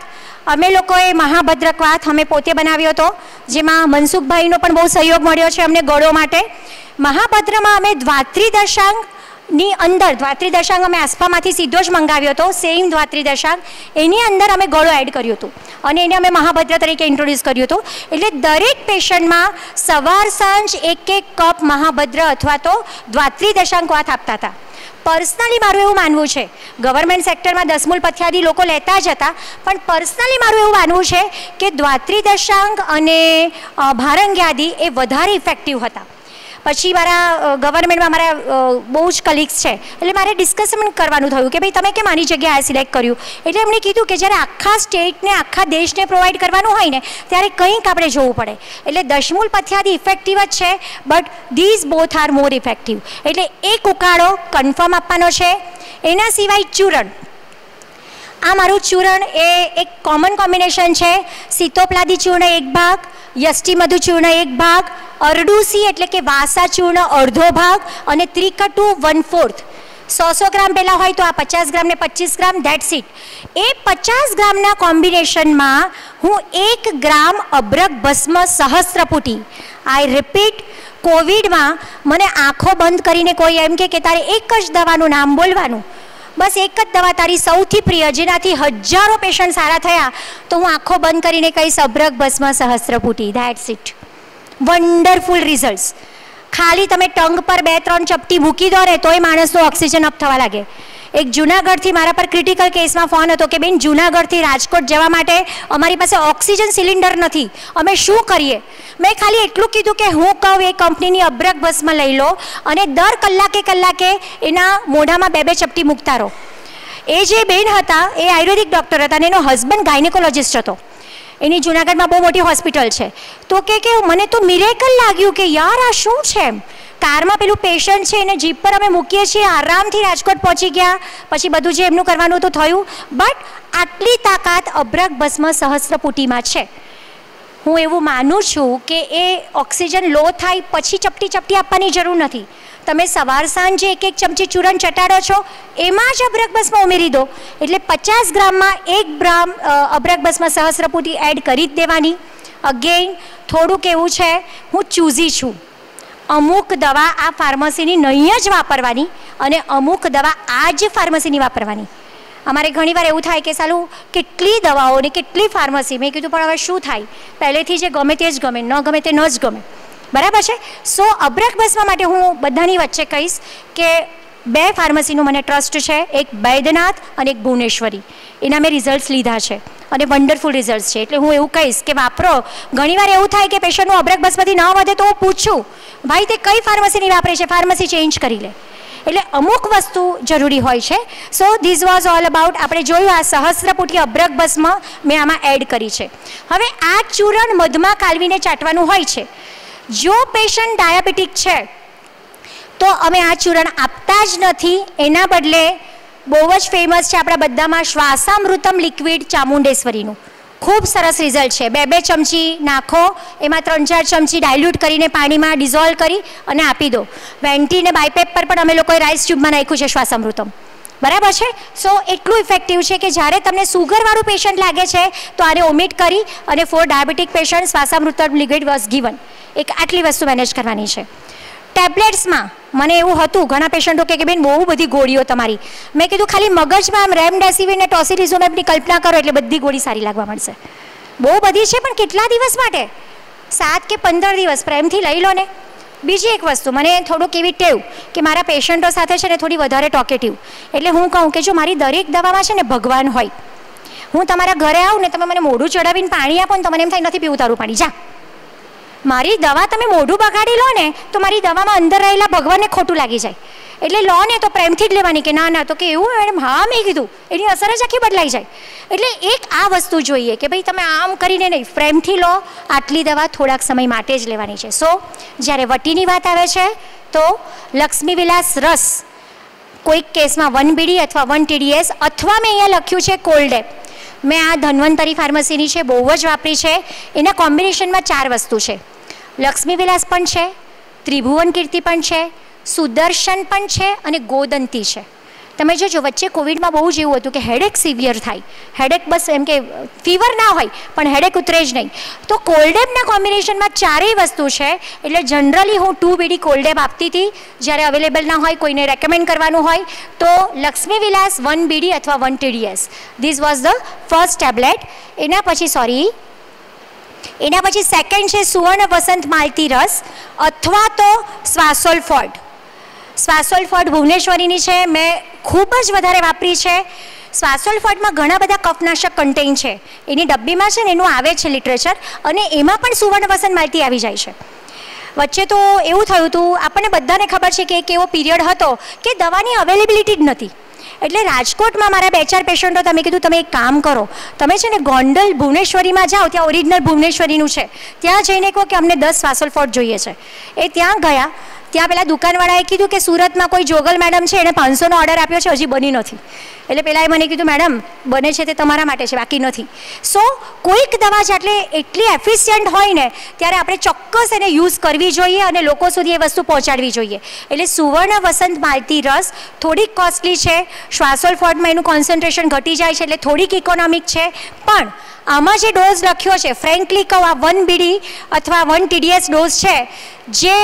અમે લોકોએ મહાભદ્રકવાત અમે પોતે બનાવ્યો હતો, જેમાં મનસુખભાઈનો પણ બહુ સહયોગ મળ્યો છે અમને ગળો માટે. મહાભદ્રમાં અમે દ્વાત્રી દશાંકની અંદર, દ્વાત્રી દશાંક અમે આસપામાંથી સીધો જ મંગાવ્યો હતો, સેમ દ્વાત્રી દશાંક, એની અંદર અમે ગળો એડ કર્યું હતું અને એને અમે મહાભદ્ર તરીકે ઇન્ટ્રોડ્યુસ કર્યું હતું. એટલે દરેક પેશન્ટમાં સવાર સાંજ 1-1 કપ મહાભદ્ર અથવા તો દ્વાત્રી દશાંક વાત આપતા હતા. પર્સનલી મારું એવું માનવું છે, ગવર્મેન્ટ સેક્ટરમાં દસમૂલ પથ્યાદી લોકો લેતા જ હતા, પણ પર્સનલી મારું એવું માનવું છે કે દ્વાત્રી દશાંક અને ભારંગ્યાદી એ વધારે ઇફેક્ટિવ હતા. પછી મારા ગવર્મેન્ટમાં મારા બહુ જ કલીગ્સ છે એટલે મારે ડિસ્કશન કરવાનું થયું કે ભાઈ તમે કેમ આની જગ્યાએ સિલેક્ટ કર્યું. એટલે એમણે કીધું કે જ્યારે આખા સ્ટેટને આખા દેશને પ્રોવાઈડ કરવાનું હોય ને ત્યારે કંઈક આપણે જોવું પડે. એટલે દશમૂલ પથ્યાદી ઇફેક્ટિવ જ છે, but these both are more effective. એટલે એક ઉકાળો કન્ફર્મ આપવાનો છે. એના સિવાય ચૂરણ, આ મારું ચૂરણ એ એક કોમન કોમ્બિનેશન છે. સીતોપલાદી ચૂર્ણ 1 ભાગ, યષ્ટિમધુ ચૂર્ણ 1 ભાગ, અરડુસી એટલે કે વાસા ચૂર્ણ અડધો ભાગ અને ત્રિકટુ 1/4. 100 ગ્રામ પહેલાં હોય તો આ 50 ગ્રામ ને 25 ગ્રામ, ધેટ્સ ઇટ. એ 50 ગ્રામના કોમ્બિનેશનમાં હું 1 ગ્રામ અબરક ભસ્મ સહસ્ત્રપુટી. આઈ રિપીટ, કોવિડમાં મને આંખો બંધ કરીને કોઈ એમ કે તારે એક જ દવાનું નામ બોલવાનું, બસ એક જ દવા તારી સૌથી પ્રિય જેનાથી હજારો પેશન્ટ સારા થયા, તો હું આંખો બંધ કરીને કહીશ અબરક ભસ્મ સહસ્ત્રપુટી, ધેટ્સ ઇટ. Wonderful results. ખાલી તમે ટંગ પર 2-3 ચપટી મૂકી દો ને તોય માણસનો ઓક્સિજન અપ થવા લાગે. એક જૂનાગઢથી મારા પર ક્રિટિકલ કેસમાં ફોન હતો કે બેન જૂનાગઢથી રાજકોટ જવા માટે અમારી પાસે ઓક્સિજન સિલિન્ડર નથી, અમે શું કરીએ. મેં ખાલી એટલું કીધું કે હું કહું એ કંપનીની અબરક ભસ્મ લઈ લો અને દર કલાકે એના મોઢામાં 2-2 ચપટી મૂકતા રહો. એ જે બેન હતા એ આયુર્વેદિક ડૉક્ટર હતા અને એનો હસબન્ડ ગાયનેકોલોજિસ્ટ હતો. એની જૂનાગઢમાં બહુ મોટી હોસ્પિટલ છે. તો કે મને તો મિરેકલ લાગ્યું કે યાર આ શું છે એમ. કારમાં પેલું પેશન્ટ છે એને જીપ પર અમે મૂકીએ છીએ, આરામથી રાજકોટ પહોંચી ગયા. પછી બધું જે એમનું કરવાનું તો થયું, બટ આટલી તાકાત અબરક ભસ્મ સહસ્ત્રપુટીમાં છે. હું એવું માનું છું કે એ ઓક્સિજન લો થાય પછી ચપટી આપવાની જરૂર નથી. તમે સવાર સાંજે 1-1 ચમચી ચૂરણ ચટાડો છો, એમાં જ અબરક ભસ્મ ઉમેરી દો. એટલે 50 ગ્રામમાં 1 ગ્રામ અબરક ભસ્મ સહસ્ત્રપુટી એડ કરી જ દેવાની. અગેઇન થોડુંક એવું છે, હું ચૂઝી છું. અમુક દવા આ ફાર્મસીની નહીં જ વાપરવાની અને અમુક દવા આ જ ફાર્મસીની વાપરવાની. અમારે ઘણીવાર એવું થાય કે સાલું કેટલી દવાઓ ને કેટલી ફાર્મસી. મેં કીધું પણ હવે શું થાય, પહેલેથી જે ગમે તે જ ગમે, ન ગમે તે ન જ ગમે, બરાબર છે. સો અબરક ભસ્મ માટે હું બધાની વચ્ચે કહીશ કે 2 ફાર્મસીનું મને ટ્રસ્ટ છે, એક બૈદ્યનાથ અને એક ભુવનેશ્વરી. એના મેં રિઝલ્ટ્સ લીધા છે અને વન્ડરફુલ રિઝલ્ટ્સ છે. એટલે હું એવું કહીશ કે વાપરો. ઘણીવાર એવું થાય કે પેશન્ટનું અબ્રક બસમતી ન વધે તો હું પૂછું, ભાઈ તે કઈ ફાર્મસીની વાપરે છે, ફાર્મસી ચેન્જ કરી લે. એટલે અમુક વસ્તુ જરૂરી હોય છે. સો ધીસ વોઝ ઓલ અબાઉટ. આપણે જોયું આ સહસ્ત્રપુટી અબ્રક ભસ્મ મેં આમાં એડ કરી છે. હવે આ ચૂરણ મધમાં કાલવીને ચાટવાનું હોય છે. જો પેશન્ટ ડાયાબિટીક છે તો અમે આ ચૂરણ આપતા જ નથી. એના બદલે બહુ જ ફેમસ છે આપણા બધામાં શ્વાસામૃતમ લિક્વિડ ચામુંડેશ્વરીનું, ખૂબ સરસ રિઝલ્ટ છે. 2-2 ચમચી નાખો, એમાં 3-4 ચમચી ડાયલ્યુટ કરીને પાણીમાં ડિઝોલ્વ કરી અને આપી દો. વેન્ટીને બાયપેપ પર પણ અમે લોકોએ રાઈસ ટ્યુબમાં નાખ્યું છે શ્વાસામૃતમ, બરાબર છે. સો એટલું ઇફેક્ટિવ છે કે જ્યારે તમને સુગરવાળું પેશન્ટ લાગે છે તો આને ઓમિટ કરી અને for diabetic patient Shwasamritam liquid was given. એક આટલી વસ્તુ મેનેજ કરવાની છે. ટેબ્લેટ્સમાં મને એવું હતું, ઘણા પેશન્ટો કે બેન બહુ બધી ગોળીઓ તમારી. મેં કીધું ખાલી મગજમાં રેમડેસિવિર ને ટોસિલિઝુમેબની કલ્પના કરો એટલે બધી ગોળી સારી લાગવા મળશે. બહુ બધી છે પણ કેટલા દિવસ માટે? 7 કે 15 દિવસ પ્રેમથી લઈ લો ને. બીજી એક વસ્તુ, મને થોડુંક એવી ટેવ કે મારા પેશન્ટો સાથે છે ને થોડી વધારે ટોકેટિવ. એટલે હું કહું કે જો મારી દરેક દવામાં છે ને ભગવાન હોય. હું તમારા ઘરે આવું ને તમે મને મોઢું ચડાવીને પાણી આપો ને તો મને એમ થાય નથી પીવું તારું પાણી, જા. મારી દવા તમે મોઢું બગાડી લો ને તો મારી દવામાં અંદર રહેલા ભગવાનને ખોટું લાગી જાય. એટલે લો ને તો પ્રેમથી જ લેવાની કે ના ના, તો કે એવું મેડમ, હા મેં કીધું, એની અસર જ આખી બદલાઈ જાય. એટલે એક આ વસ્તુ જોઈએ કે ભાઈ તમે આમ કરીને નહીં, પ્રેમથી લો. આટલી દવા થોડાક સમય માટે જ લેવાની છે. સો જ્યારે વટીની વાત આવે છે તો લક્ષ્મી વિલાસ રસ કોઈક કેસમાં 1 BD અથવા 1 TDS અથવા મેં અહીંયા લખ્યું છે કોલ્ડેપ. મેં આ ધન્વંતરી ફાર્મસીની છે, બહુ જ વાપરી છે. એના કોમ્બિનેશનમાં 4 વસ્તુ છે. લક્ષ્મી વિલાસ પણ છે, ત્રિભુવન કીર્તિ પણ છે, સુદર્શન પણ છે અને ગોદંતી છે. તમે જોજો વચ્ચે કોવિડમાં બહુ જ એવું હતું કે હેડેક સિવિયર થાય, હેડેક બસ એમ કે ફીવર ના હોય પણ હેડેક ઉતરે જ નહીં. તો કોલ્ડેપના કોમ્બિનેશનમાં 4 વસ્તુ છે. એટલે જનરલી હું 2 BD કોલ્ડેપ આપતી હતી. જ્યારે અવેલેબલ ના હોય, કોઈને રેકમેન્ડ કરવાનું હોય તો લક્ષ્મી વિલાસ 1 BD અથવા 1 TDS. This was the first tablet. એના પછી સેકન્ડ છે સુવર્ણ વસંત માલતી રસ અથવા તો સ્વાસોલ્ફોડ. સ્વાસોલ્ફોડ ભુવનેશ્વરીની છે, મેં ખૂબ જ વધારે વાપરી છે. સ્વાસોલ્ફોડમાં ઘણા બધા કફનાશક કન્ટેન છે. એની ડબ્બીમાં છે ને એનું આવે છે લિટરેચર, અને એમાં પણ સુવર્ણ વસંત માલતી આવી જાય છે. વચ્ચે તો એવું થયું હતું, આપણને બધાને ખબર છે કે એક એવો પીરિયડ હતો કે દવાની અવેલેબિલિટી જ નથી. એટલે રાજકોટમાં મારા 2-4 પેશન્ટો તમે કીધું તમે એક કામ કરો, તમે છે ને ગોંડલ ભુવનેશ્વરીમાં જાઓ, ત્યાં ઓરિજિનલ ભુવનેશ્વરીનું છે, ત્યાં જઈને કહો કે અમને 10 સ્વાસોલ્ફોડ જોઈએ છે. એ ત્યાં ગયા, ત્યાં પેલા દુકાનવાળાએ કીધું કે સુરતમાં કોઈ જોગલ મેડમ છે, એણે 500નો ઓર્ડર આપ્યો છે, હજી બની નથી. એટલે પેલાએ મને કીધું મેડમ બને છે તે તમારા માટે છે, બાકી નથી. સો કોઈક દવા છે એટલી એફિશિયન્ટ હોય ને ત્યારે આપણે ચોક્કસ એને યુઝ કરવી જોઈએ અને લોકો સુધી એ વસ્તુ પહોંચાડવી જોઈએ. એટલે સુવર્ણ વસંત માલતી રસ થોડીક કોસ્ટલી છે. શ્વાસોલ્ફોડમાં એનું કોન્સન્ટ્રેશન ઘટી જાય છે એટલે થોડીક ઇકોનોમિક છે. પણ આમાં જે ડોઝ લખ્યો છે, ફ્રેન્કલી કહું, આ 1 BD અથવા 1 TDS ડોઝ છે, જે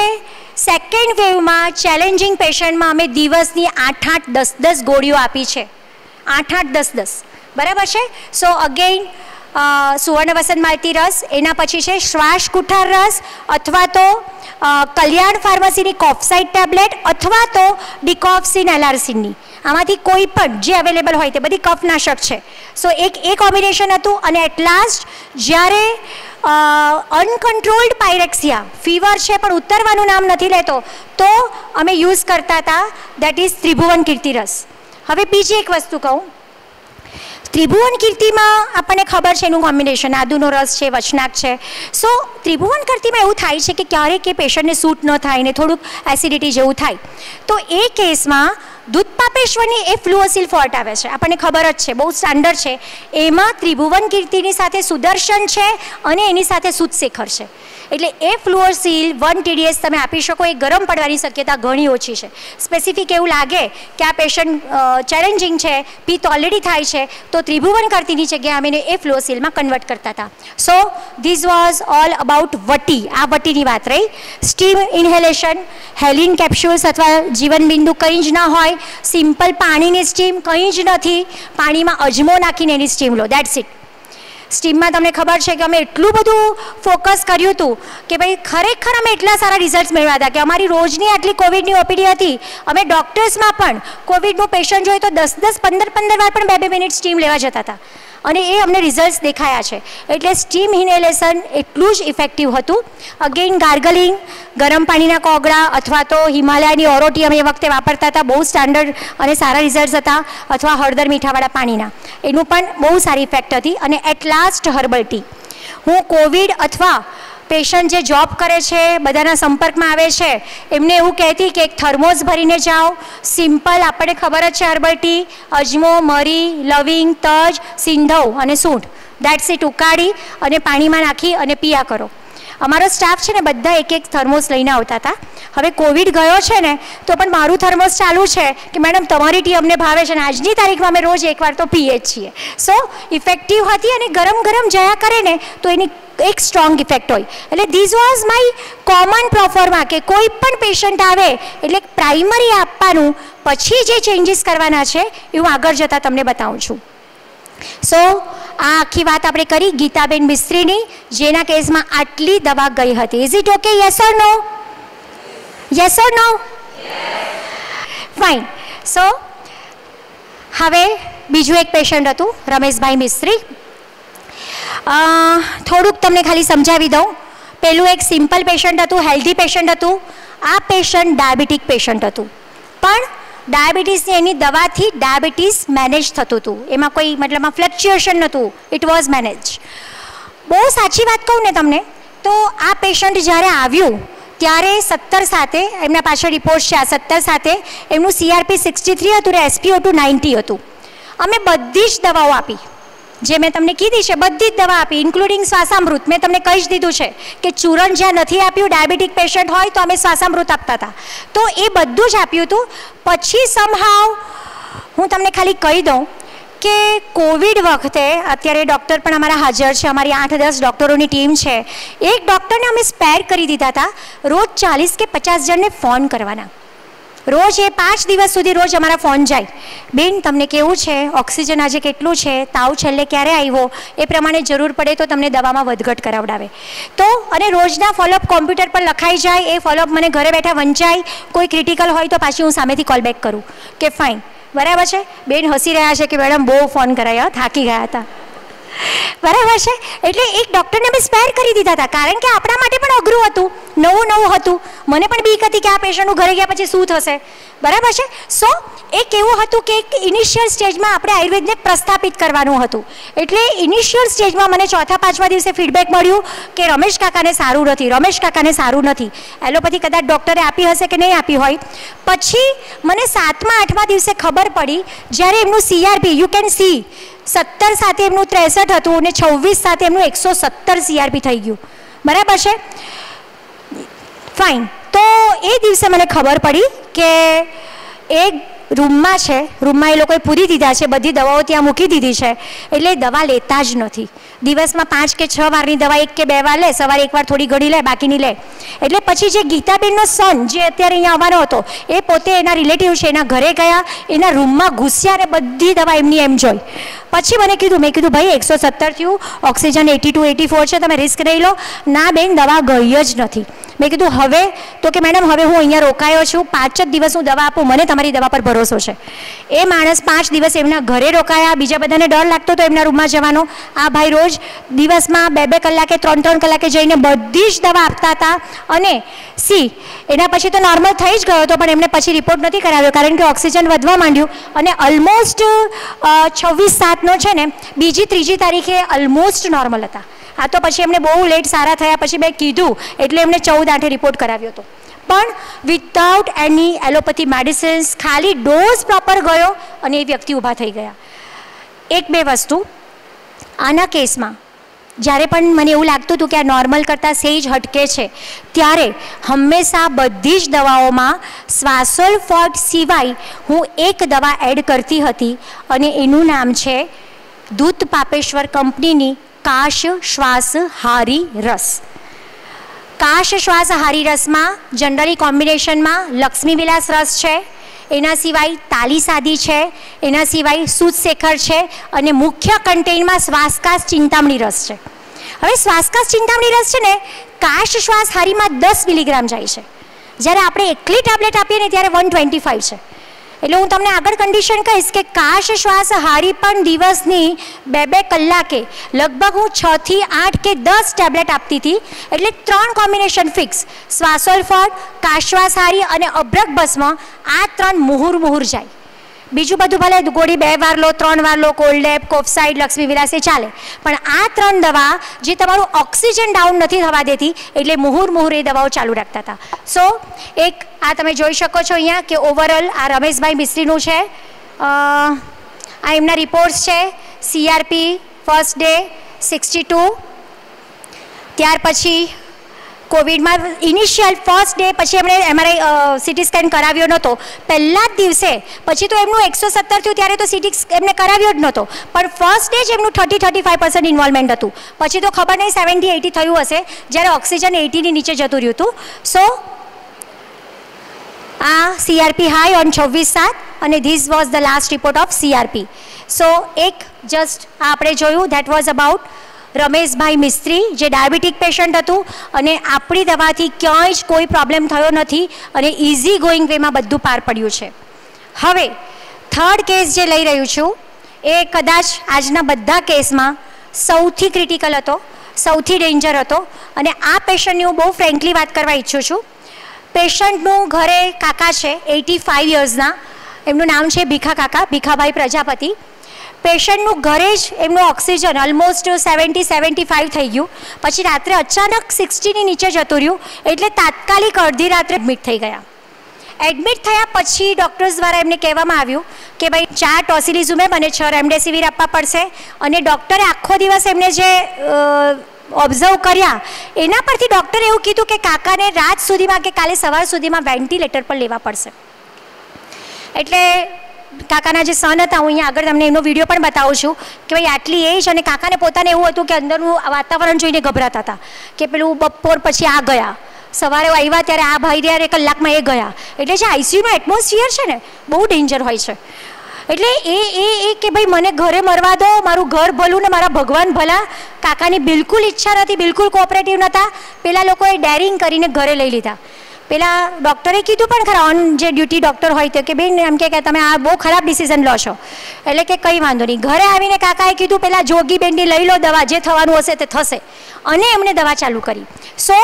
સેકન્ડ વેવમાં ચેલેન્જિંગ પેશન્ટમાં અમે દિવસની 8-8, 10-10 ગોળીઓ આપી છે. 8-8, 10-10, બરાબર છે. સો અગેઇન સુવર્ણ વસંત માલતી રસ. એના પછી છે શ્વાસ કુઠાર રસ અથવા તો કલ્યાણ ફાર્મસીની કોફસાઇડ ટેબ્લેટ અથવા તો ડિકોફસિન એલાર્સિનની. આમાંથી કોઈ પણ જે અવેલેબલ હોય તે બધી કફનાશક છે. સો એ કોમ્બિનેશન હતું. અને એટ લાસ્ટ જ્યારે અનકન્ટ્રોલ્ડ પાયરેક્સિયા ફીવર છે પણ ઉતરવાનું નામ નથી લેતો તો અમે યુઝ કરતા હતા, દેટ ઇઝ ત્રિભુવન કીર્તિ રસ. હવે બીજી એક વસ્તુ કહું, ત્રિભુવન કીર્તિમાં આપણને ખબર છે એનું કોમ્બિનેશન આદુનો રસ છે, વચનાક છે. સો ત્રિભુવન કીર્તિમાં એવું થાય છે કે ક્યારેક એ પેશન્ટને સૂટ ન થાય ને થોડુંક એસિડિટી જેવું થાય, તો એ કેસમાં દૂધપાપેશ્વરની એ ફ્લુઓસિલ ફોર્ટ આવે છે, આપણને ખબર જ છે, બહુ સ્ટાન્ડર્ડ છે. એમાં ત્રિભુવન કીર્તિની સાથે સુદર્શન છે અને એની સાથે સુદશેખર છે. એટલે એ ફ્લુઓસિલ 1 TDS તમે આપી શકો. એ ગરમ પડવાની શક્યતા ઘણી ઓછી છે. સ્પેસિફિક એવું લાગે કે આ પેશન્ટ ચેલેન્જિંગ છે, પિત્ત ઓલરેડી થાય છે, તો ત્રિભુવન કીર્તિની જગ્યાએ અમે એ ફ્લુઓસિલમાં કન્વર્ટ કરતા હતા. So this was all about vati. આ વટીની વાત રહી. સ્ટીમ ઇન્હેલેશન, હેલિન કેપ્સ્યુલ્સ અથવા જીવનબિંદુ કંઈ જ ના હોય, સિમ્પલ પાણીની સ્ટીમ, કંઈ જ નથી, પાણીમાં અજમો નાખીને એની સ્ટીમ લો, દેટ્સ ઇટ. સ્ટીમમાં તમને ખબર છે કે અમે એટલું બધું ફોકસ કર્યું હતું કે ભાઈ ખરેખર અમે એટલા સારા રિઝલ્ટ્સ મેળવ્યા હતા કે અમારી રોજની આટલી કોવિડની ઓપીડી હતી. અમે ડૉક્ટર્સમાં પણ કોવિડનું પેશન્ટ જોઈએ તો 10-10, 15-15 વાર પણ 2-2 મિનિટ સ્ટીમ લેવા જતા હતા અને એ અમને રિઝલ્ટ્સ દેખાયા છે. એટલે સ્ટીમ ઇન્હેલેશન એટલું જ ઇફેક્ટિવ હતું. અગેઇન ગાર્ગલિંગ, ગરમ પાણીના કોગળા અથવા તો હિમાલયાની ઓરોટી અમે એ વખતે વાપરતા હતા, બહુ સ્ટાન્ડર્ડ અને સારા રિઝલ્ટ્સ હતા, અથવા હળદર મીઠાવાળા પાણીના, એનું પણ બહુ સારી ઇફેક્ટ હતી. અને એટ લાસ્ટ હર્બલ ટી. હું કોવિડ અથવા પેશન્ટ જે જોબ કરે છે, બધાના સંપર્કમાં આવે છે, એમને એવું કહેતી કે એક થર્મોસ ભરીને જાઓ. સિમ્પલ, આપણને ખબર જ છે હર્બલ ટી, અજમો, મરી, લવિંગ, તજ, સિંધવ અને સૂંઠ, દેટ્સ ઇટ, ઉકાળી અને પાણીમાં નાખી અને પીયા કરો. અમારો સ્ટાફ છે ને બધા એક એક થર્મોસ લઈને આવતા હતા. હવે કોવિડ ગયો છે ને તો પણ મારું થર્મોસ ચાલુ છે કે મેડમ તમારી ટી અમને ભાવે છે અને આજની તારીખમાં અમે રોજ એકવાર તો પીએ જ છીએ. સો ઇફેક્ટિવ હતી અને ગરમ ગરમ જયા કરે ને તો એની એક સ્ટ્રોંગ ઇફેક્ટ હોય. એટલે ધીસ વોઝ માય કોમન પ્રોફોર્મા કે કોઈ પણ પેશન્ટ આવે એટલે પ્રાઇમરી આપવાનું, પછી જે ચેન્જીસ કરવાના છે એ હું આગળ જતાં તમને બતાવું છું. સો આ આખી વાત આપણે કરી ગીતાબેન મિસ્ત્રીની, જેના કેસમાં આટલી દવા ગઈ હતી. Is it okay? Yes or no? Yes or no? Fine. So હવે બીજું એક પેશન્ટ હતું, રમેશભાઈ મિસ્ત્રી. થોડુંક તમને ખાલી સમજાવી દઉં. પહેલું એક સિમ્પલ પેશન્ટ હતું, હેલ્ધી પેશન્ટ હતું. આ પેશન્ટ ડાયાબિટીક પેશન્ટ હતું, પણ ડાયાબિટીસની એની દવાથી ડાયાબિટીસ મેનેજ થતું હતું, એમાં કોઈ મતલબમાં ફ્લક્ચ્યુએશન નહોતું, ઇટ વોઝ મેનેજ. બહુ સાચી વાત કહું ને તમને તો આ પેશન્ટ જ્યારે આવ્યું ત્યારે 17 સાથે, એમના પાછળ રિપોર્ટ છે, આ 17 સાથે એમનું CRP 63 હતું ને SpO2 90 હતું. અમે બધી જ દવાઓ આપી જે મેં તમને કીધી છે, બધી જ દવા આપી, ઇન્ક્લુડિંગ શ્વાસામૃત. મેં તમને કહી જ દીધું છે કે ચૂરણ જ્યાં નથી આપ્યું, ડાયાબિટીક પેશન્ટ હોય તો અમે શ્વાસામૃત આપતા હતા, તો એ બધું જ આપ્યું હતું. પછી સમહાવ હું તમને ખાલી કહી દઉં કે કોવિડ વખતે અત્યારે ડૉક્ટર પણ અમારા હાજર છે, અમારી 8-10 ડૉક્ટરોની ટીમ છે. એક ડૉક્ટરને અમે સ્પેર કરી દીધા હતા રોજ 40 કે 50 જણને ફોન કરવાના. રોજ એ 5 દિવસ સુધી રોજ અમારા ફોન જાય, બેન તમને કેવું છે, ઓક્સિજન આજે કેટલું છે, તાવ છેલ્લે ક્યારે આવ્યો, એ પ્રમાણે જરૂર પડે તો તમને દવામાં વધઘટ કરાવડાવે. તો અને રોજના ફોલોઅપ કોમ્પ્યુટર પર લખાઈ જાય, એ ફોલોઅપ મને ઘરે બેઠા વંચાય, કોઈ ક્રિટિકલ હોય તો પાછી હું સામેથી કોલ બેક કરું કે ફાઇન, બરાબર છે. બેન હસી રહ્યા છે કે મેડમ બહુ ફોન કરાયા, થાકી ગયા હતા, બરાબર છે. એટલે એક ડૉક્ટરને અમે સ્પેર કરી દીધા હતા, કારણ કે આપણા માટે પણ અઘરું હતું, નવું હતું. મને પણ બીક હતી કે આ પેશન્ટનું ઘરે ગયા પછી શું થશે, બરાબર છે. સો એક એવું હતું કે એક ઇનિશિયલ સ્ટેજમાં આપણે આયુર્વેદને પ્રસ્થાપિત કરવાનું હતું. એટલે ઇનિશિયલ સ્ટેજમાં મને 4-5મા દિવસે ફીડબેક મળ્યું કે રમેશ કાકાને સારું નથી, રમેશ કાકાને સારું નથી. એલોપેથી કદાચ ડૉક્ટરે આપી હશે કે નહીં આપી હોય. પછી મને 7મા-8મા દિવસે ખબર પડી, જ્યારે એમનું CRP યુ કેન સી 17 સાથે એમનું 63 હતું અને 26 સાથે એમનું 117 CRP થઈ ગયું, બરાબર છે. ફાઇન. તો એ દિવસે મને ખબર પડી કે એક રૂમમાં છે, રૂમમાં એ લોકોએ પૂરી દીધા છે, બધી દવાઓ ત્યાં મૂકી દીધી છે, એટલે દવા લેતા જ નથી. દિવસમાં 5 કે 6 વારની દવા 1 કે 2 વાર લે, સવારે એકવાર થોડી ઘડી લે, બાકીની લે. એટલે પછી જે ગીતાબેનનો સન જે અત્યારે અહીંયા આવવાનો હતો, એ પોતે એના રિલેટિવ છે, એના ઘરે ગયા, એના રૂમમાં ઘૂસ્યા અને બધી દવા એમની એમ જોઈ. પછી મને કીધું, મેં કીધું ભાઈ 117 થયું, ઓક્સિજન 82-84 છે, તમે રિસ્ક નહીં લો. ના બેન, દવા ગઈ જ નથી. મેં કીધું હવે તો કે મેડમ હવે હું અહીંયા રોકાયો છું, 5 જ દિવસ હું દવા આપું, મને તમારી દવા પર ભરોસો છે. એ માણસ 5 દિવસ એમના ઘરે રોકાયા, બીજા બધાને ડર લાગતો તો એમના રૂમમાં જવાનો. આ ભાઈ રોજ દિવસમાં 2-2 કલાકે 3-3 કલાકે જઈને બધી જ દવા આપતા હતા. અને એના પછી તો નોર્મલ થઈ જ ગયો હતો, પણ એમને પછી રિપોર્ટ નથી કરાવ્યો, કારણ કે ઓક્સિજન વધવા માંડ્યું અને ઓલમોસ્ટ 26/7નો છે ને, 2-3 તારીખે ઓલમોસ્ટ નોર્મલ હતા. આ તો પછી એમને બહુ લેટ સારા થયા, પછી મેં કીધું એટલે એમને 14/8 રિપોર્ટ કરાવ્યો હતો, પણ વિથઆઉટ એની એલોપેથી મેડિસિન્સ, ખાલી ડોઝ પ્રોપર ગયો અને એ વ્યક્તિ ઊભા થઈ ગયા. 1-2 વસ્તુ આના કેસમાં જ્યારે પણ મને એવું લાગતું હતું કે આ નોર્મલ કરતાં સેજ હટકે છે, ત્યારે હંમેશા બધી જ દવાઓમાં શ્વાસોલ્ફોર્ટ સિવાય હું એક દવા એડ કરતી હતી અને એનું નામ છે દૂત પાપેશ્વર કંપનીની કાશ શ્વાસ હારી રસ. કાશ શ્વાસ હારી રસમાં જનરલી કોમ્બિનેશનમાં લક્ષ્મી વિલાસ રસ છે, એના સિવાય તાલી સાદી છે, એના સિવાય સૂતશેખર છે, અને મુખ્ય કન્ટેનમાં શ્વાસકાશ ચિંતામણી રસ છે. હવે શ્વાસકાશ ચિંતામણી રસ છે ને કાશ શ્વાસ હારીમાં 10 મિલીગ્રામ જાય છે, જ્યારે આપણે એકલી ટેબ્લેટ આપીએ ને ત્યારે 125 છે. એટલે હું તમને આગળ કન્ડિશન કહીશ કે કાશ શ્વાસ હારી પણ દિવસની 2-2 કલાકે લગભગ હું 6 થી 8 કે 10 ટેબ્લેટ આપતી હતી. એટલે 3 કોમ્બિનેશન ફિક્સ, શ્વાસોલ્ફોડ, કાશ્વાસ હારી અને અભ્રક ભસ્મ, આ 3 મુહુર જાય. બીજું બધું ભલે ગોળી 2 વાર લો, 3 વાર લો, કોલ્ડેપ, કોફસાઇડ, લક્ષ્મી વિલાસ એ ચાલે, પણ આ 3 દવા જે તમારું ઓક્સિજન ડાઉન નથી થવા દેતી, એટલે મુહુર એ દવાઓ ચાલુ રાખતા હતા. સો એક આ તમે જોઈ શકો છો અહીંયા કે ઓવરઓલ આ રમેશભાઈ મિસ્ત્રીનું છે, આ એમના રિપોર્ટ્સ છે. CRP ફર્સ્ટ ડે 62, ત્યાર પછી કોવિડમાં ઇનિશિયલ ફર્સ્ટ ડે પછી એમણે MRI CT સ્કેન કરાવ્યો નહોતો, પહેલા જ દિવસે. પછી તો એમનું 117 થયું ત્યારે તો CT એમને કરાવ્યો જ નહોતો, પણ ફર્સ્ટ ડે જ એમનું 30-35% ઇન્વોલ્વમેન્ટ હતું. પછી તો ખબર નહીં 70-80 થયું હશે, જ્યારે ઓક્સિજન 80ની નીચે જતું રહ્યું હતું. સો આ CRP હાઈ ઓન 26/7, અને this was the last report of CRP. સો એક જસ્ટ આપણે જોયું, ધેટ વોઝ અબાઉટ રમેશભાઈ મિસ્ત્રી, જે ડાયાબિટીક પેશન્ટ હતું અને આપણી દવાથી ક્યાંય જ કોઈ પ્રોબ્લેમ થયો નથી અને ઇઝી ગોઈંગ વેમાં બધું પાર પડ્યું છે. હવે થર્ડ કેસ જે લઈ રહ્યું છું એ કદાચ આજના બધા કેસમાં સૌથી ક્રિટિકલ હતો, સૌથી ડેન્જર હતો, અને આ પેશન્ટની હું બહુ ફ્રેન્કલી વાત કરવા ઈચ્છું છું. પેશન્ટનું ઘરે કાકા છે 85 યર્સના, એમનું નામ છે ભીખા કાકા, ભીખાભાઈ પ્રજાપતિ. પેશન્ટનું ઘરે જ એમનું ઓક્સિજન ઓલમોસ્ટ 70-75 થઈ ગયું, પછી રાત્રે અચાનક 60ની નીચે જતું રહ્યું, એટલે તાત્કાલિક અડધી રાત્રે એડમિટ થઈ ગયા. એડમિટ થયા પછી ડૉક્ટર્સ દ્વારા એમને કહેવામાં આવ્યું કે ભાઈ 4 ટોસિલિઝુમેબ અને 6 રેમડેસિવિર આપવા પડશે, અને ડૉક્ટરે આખો દિવસ એમને જે ઓબ્ઝર્વ કર્યા એના પરથી ડૉક્ટરે એવું કીધું કે કાકાને રાત સુધીમાં કે કાલે સવાર સુધીમાં વેન્ટિલેટર પર લેવા પડશે. એટલે કાકાના જે સન હતા, હું અહીંયા આગળ તમને એનો વિડીયો પણ બતાવું છું કે ભાઈ આટલી એજ, અને કાકાને પોતાને એવું હતું કે અંદરનું વાતાવરણ જોઈને ગભરાતા હતા કે પેલું બપોર પછી આ ગયા, સવારે આવ્યા ત્યારે આ ભાઈ રહ્યા, કલાકમાં એ ગયા. એટલે જે ICUનું એટમોસ્ફિયર છે ને બહુ ડેન્જર હોય છે. એટલે એ કે ભાઈ મને ઘરે મરવા દો, મારું ઘર ભલું ને મારા ભગવાન ભલા. કાકાની બિલકુલ ઈચ્છા નથી, બિલકુલ કોઓપરેટિવ નહોતા. પેલા લોકોએ ડેરિંગ કરીને ઘરે લઈ લીધા. પેલા ડૉક્ટરે કીધું પણ ખરા, ઓન જે ડ્યુટી ડૉક્ટર હોય તો કે બેન એમ કે તમે આ બહુ ખરાબ ડિસિઝન લો છો. એટલે કે કંઈ વાંધો નહીં. ઘરે આવીને કાકાએ કીધું પેલા જોગી બેનની લઈ લો દવા, જે થવાનું હશે તે થશે, અને એમણે દવા ચાલુ કરી. So